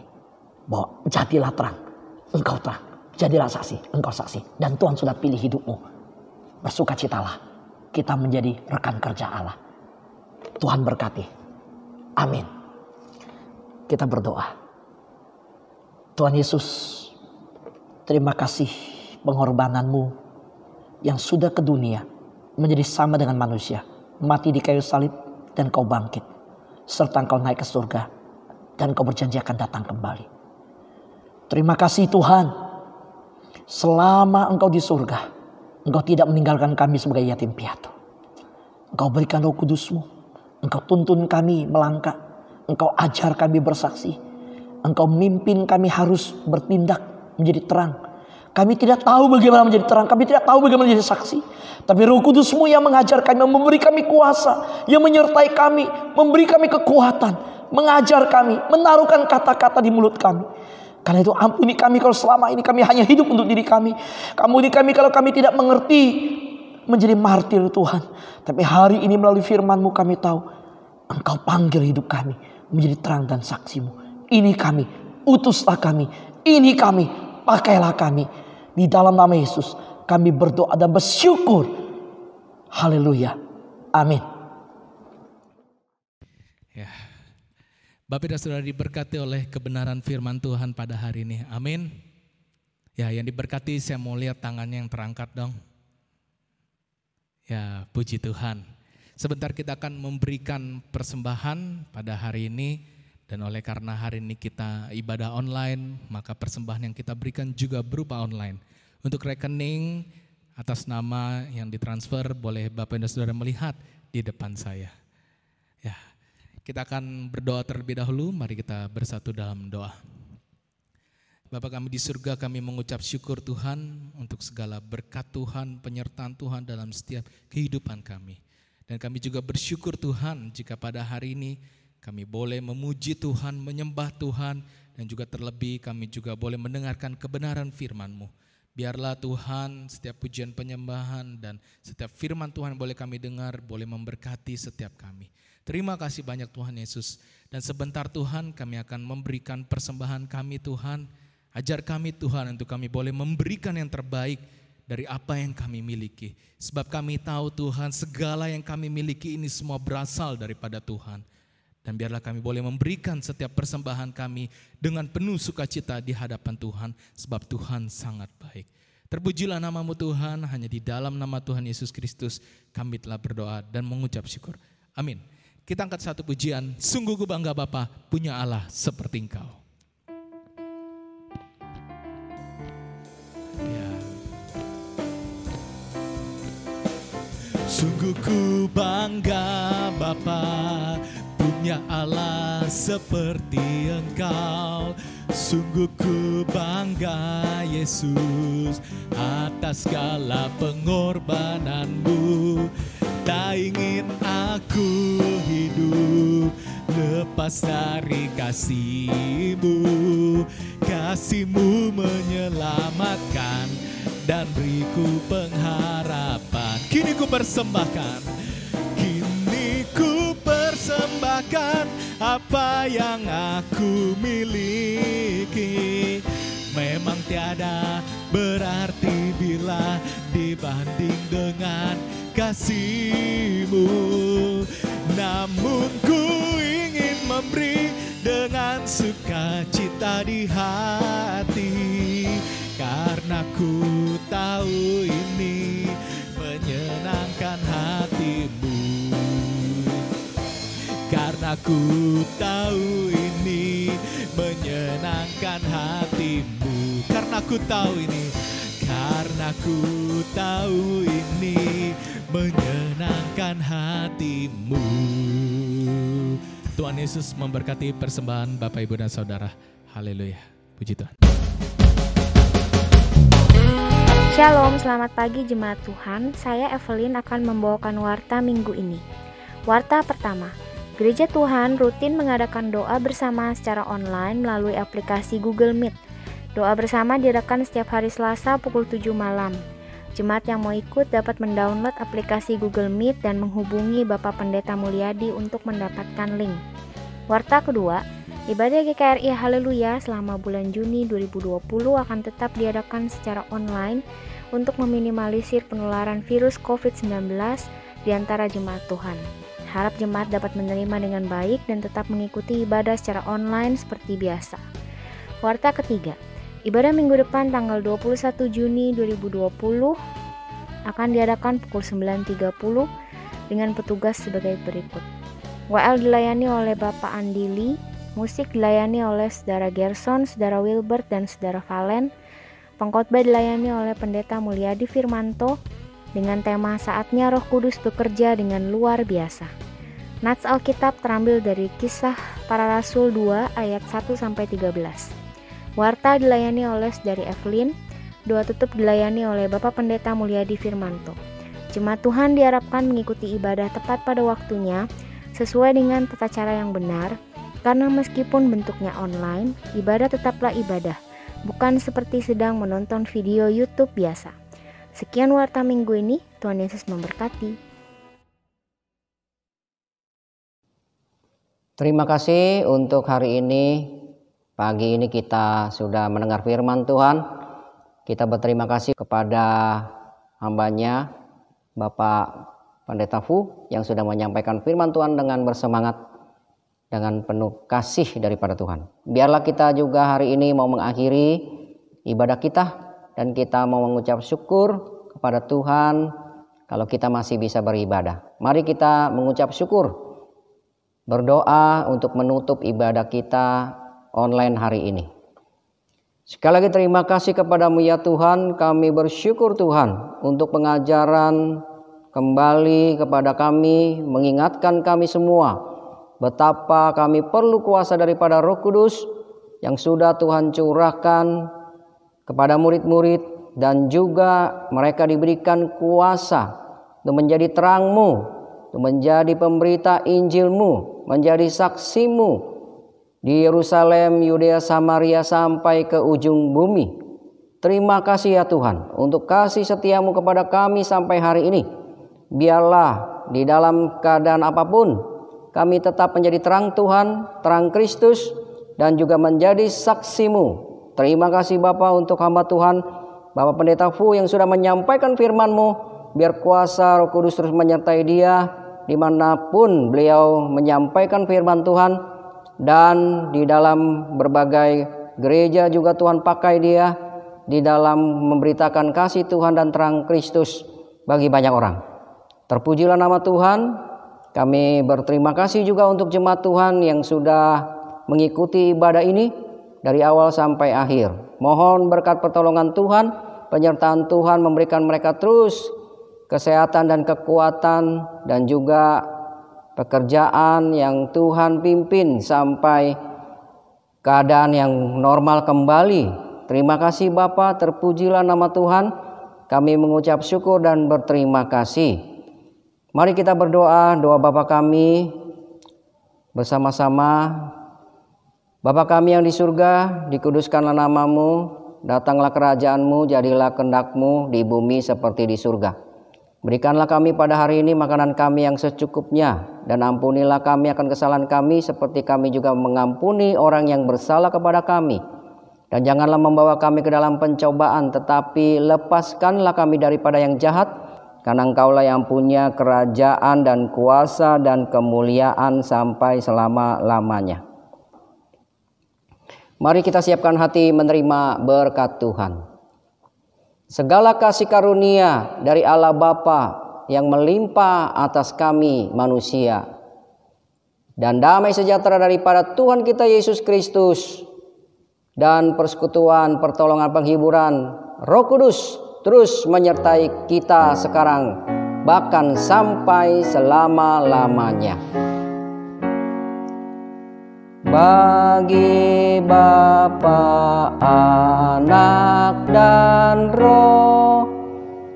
bahwa jadilah terang, engkau terang, jadilah saksi, engkau saksi, dan Tuhan sudah pilih hidupmu. Bersukacitalah, kita menjadi rekan kerja Allah. Tuhan berkati. Amin. Kita berdoa. Tuhan Yesus, terima kasih pengorbananmu yang sudah ke dunia menjadi sama dengan manusia, mati di kayu salib dan kau bangkit, serta engkau naik ke surga dan kau berjanji akan datang kembali. Terima kasih Tuhan, selama engkau di surga, engkau tidak meninggalkan kami sebagai yatim piatu. Engkau berikan Roh Kudus-Mu, engkau tuntun kami melangkah, engkau ajar kami bersaksi, engkau mimpin kami harus bertindak menjadi terang. Kami tidak tahu bagaimana menjadi terang. Kami tidak tahu bagaimana menjadi saksi. Tapi Roh Kudus-Mu yang mengajar kami, memberi kami kuasa, yang menyertai kami, memberi kami kekuatan, mengajar kami, menaruhkan kata-kata di mulut kami. Karena itu ampuni kami kalau selama ini kami hanya hidup untuk diri kami. Ampuni kami kalau kami tidak mengerti menjadi martir Tuhan. Tapi hari ini melalui firman-Mu kami tahu Engkau panggil hidup kami menjadi terang dan saksi-Mu. Ini kami, utuslah kami. Ini kami, pakailah kami. Di dalam nama Yesus kami berdoa dan bersyukur. Haleluya. Amin. Ya. Bapak dan Saudara diberkati oleh kebenaran firman Tuhan pada hari ini. Amin. Ya, yang diberkati saya mau lihat tangannya yang terangkat dong. Ya, puji Tuhan. Sebentar kita akan memberikan persembahan pada hari ini. Dan oleh karena hari ini kita ibadah online, maka persembahan yang kita berikan juga berupa online. Untuk rekening atas nama yang ditransfer, boleh Bapak dan Saudara melihat di depan saya. Ya, kita akan berdoa terlebih dahulu, mari kita bersatu dalam doa. Bapa kami di surga, kami mengucap syukur Tuhan untuk segala berkat Tuhan, penyertaan Tuhan dalam setiap kehidupan kami. Dan kami juga bersyukur Tuhan jika pada hari ini kami boleh memuji Tuhan, menyembah Tuhan, dan juga terlebih kami juga boleh mendengarkan kebenaran firman-Mu. Biarlah Tuhan setiap pujian penyembahan dan setiap firman Tuhan boleh kami dengar, boleh memberkati setiap kami. Terima kasih banyak Tuhan Yesus. Dan sebentar Tuhan kami akan memberikan persembahan kami Tuhan. Ajar kami Tuhan untuk kami boleh memberikan yang terbaik dari apa yang kami miliki. Sebab kami tahu Tuhan segala yang kami miliki ini semua berasal daripada Tuhan. Dan biarlah kami boleh memberikan setiap persembahan kami dengan penuh sukacita di hadapan Tuhan. Sebab Tuhan sangat baik. Terpujilah nama-Mu Tuhan, hanya di dalam nama Tuhan Yesus Kristus kami telah berdoa dan mengucap syukur. Amin. Kita angkat satu pujian, sungguh ku bangga Bapa punya Allah seperti Engkau. Ya. Sungguh ku bangga Bapa punya Allah seperti Engkau. Sungguh ku bangga Yesus atas segala pengorbanan-Mu. Tak ingin aku hidup lepas dari kasih-Mu. Kasih-Mu menyelamatkan dan beriku pengharapan. Kini ku persembahkan, apa yang aku miliki. Memang tiada berarti bila dibanding dengan kasih-Mu. Namun ku ingin memberi dengan sukacita di hati, karena ku tahu ini menyenangkan hati-Mu. Karena ku tahu ini menyenangkan hati-Mu. Karena ku tahu ini, karena ku tahu ini menyenangkan hati-Mu. Tuhan Yesus memberkati persembahan Bapak, Ibu, dan Saudara. Haleluya. Puji Tuhan. Shalom, selamat pagi jemaat Tuhan. Saya Evelyn akan membawakan warta minggu ini. Warta pertama. Gereja Tuhan rutin mengadakan doa bersama secara online melalui aplikasi Google Meet. Doa bersama diadakan setiap hari Selasa pukul 7 malam. Jemaat yang mau ikut dapat mendownload aplikasi Google Meet dan menghubungi Bapak Pendeta Mulyadi untuk mendapatkan link. Warta kedua, ibadah GKRI Haleluya selama bulan Juni 2020 akan tetap diadakan secara online untuk meminimalisir penularan virus COVID-19 di antara jemaat Tuhan. Harap jemaat dapat menerima dengan baik dan tetap mengikuti ibadah secara online seperti biasa. Warta ketiga, ibadah minggu depan tanggal 21 Juni 2020 akan diadakan pukul 9.30 dengan petugas sebagai berikut. WL dilayani oleh Bapak Andili, musik dilayani oleh Saudara Gerson, Saudara Wilbert, dan Saudara Valen. Pengkhotbah dilayani oleh Pendeta Mulyadi Firmanto dengan tema Saatnya Roh Kudus Bekerja dengan Luar Biasa. Nats Alkitab terambil dari Kisah Para Rasul 2 ayat 1-13. Warta dilayani oleh Saudari Evelyn, doa tutup dilayani oleh Bapak Pendeta Mulyadi Firmanto. Jemaat Tuhan diharapkan mengikuti ibadah tepat pada waktunya sesuai dengan tata cara yang benar, karena meskipun bentuknya online, ibadah tetaplah ibadah, bukan seperti sedang menonton video YouTube biasa. Sekian warta minggu ini, Tuhan Yesus memberkati. Terima kasih untuk hari ini. Pagi ini kita sudah mendengar firman Tuhan. Kita berterima kasih kepada hamba-Nya Bapak Pendeta Fu yang sudah menyampaikan firman Tuhan dengan bersemangat, dengan penuh kasih daripada Tuhan. Biarlah kita juga hari ini mau mengakhiri ibadah kita dan kita mau mengucap syukur kepada Tuhan kalau kita masih bisa beribadah. Mari kita mengucap syukur, berdoa untuk menutup ibadah kita online hari ini. Sekali lagi terima kasih kepadamu ya Tuhan. Kami bersyukur Tuhan untuk pengajaran kembali kepada kami, mengingatkan kami semua betapa kami perlu kuasa daripada Roh Kudus yang sudah Tuhan curahkan kepada murid-murid, dan juga mereka diberikan kuasa untuk menjadi terang-Mu, untuk menjadi pemberita Injil-Mu, menjadi saksi-Mu di Yerusalem, Yudea, Samaria sampai ke ujung bumi. Terima kasih ya Tuhan untuk kasih setia-Mu kepada kami sampai hari ini. Biarlah di dalam keadaan apapun kami tetap menjadi terang Tuhan, terang Kristus, dan juga menjadi saksi-Mu. Terima kasih Bapa untuk hamba Tuhan, Bapak Pendeta Fu yang sudah menyampaikan firman-Mu. Biar kuasa Roh Kudus terus menyertai dia dimanapun beliau menyampaikan firman Tuhan. Dan di dalam berbagai gereja juga Tuhan pakai dia di dalam memberitakan kasih Tuhan dan terang Kristus bagi banyak orang. Terpujilah nama Tuhan. Kami berterima kasih juga untuk jemaat Tuhan yang sudah mengikuti ibadah ini dari awal sampai akhir. Mohon berkat pertolongan Tuhan, penyertaan Tuhan memberikan mereka terus kesehatan dan kekuatan, dan juga pekerjaan yang Tuhan pimpin sampai keadaan yang normal kembali. Terima kasih Bapa, terpujilah nama Tuhan. Kami mengucap syukur dan berterima kasih. Mari kita berdoa, doa Bapa kami bersama-sama. Bapa kami yang di surga, dikuduskanlah nama-Mu, datanglah kerajaan-Mu, jadilah kehendak-Mu di bumi seperti di surga. Berikanlah kami pada hari ini makanan kami yang secukupnya, dan ampunilah kami akan kesalahan kami seperti kami juga mengampuni orang yang bersalah kepada kami. Dan janganlah membawa kami ke dalam pencobaan, tetapi lepaskanlah kami daripada yang jahat, karena Engkaulah yang punya kerajaan dan kuasa dan kemuliaan sampai selama-lamanya. Mari kita siapkan hati menerima berkat Tuhan. Segala kasih karunia dari Allah Bapa yang melimpah atas kami manusia, dan damai sejahtera daripada Tuhan kita Yesus Kristus, dan persekutuan pertolongan penghiburan Roh Kudus terus menyertai kita sekarang bahkan sampai selama-lamanya. Bagi Bapa, Anak, dan Roh,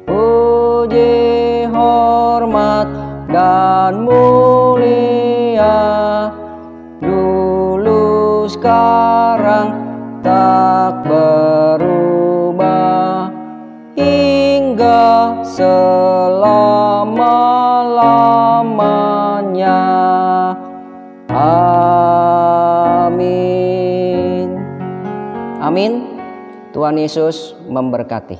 puji, hormat, dan mulia, dulu, sekarang, tak berubah, hingga selama-lamanya. Amin. Amin. Tuhan Yesus memberkati.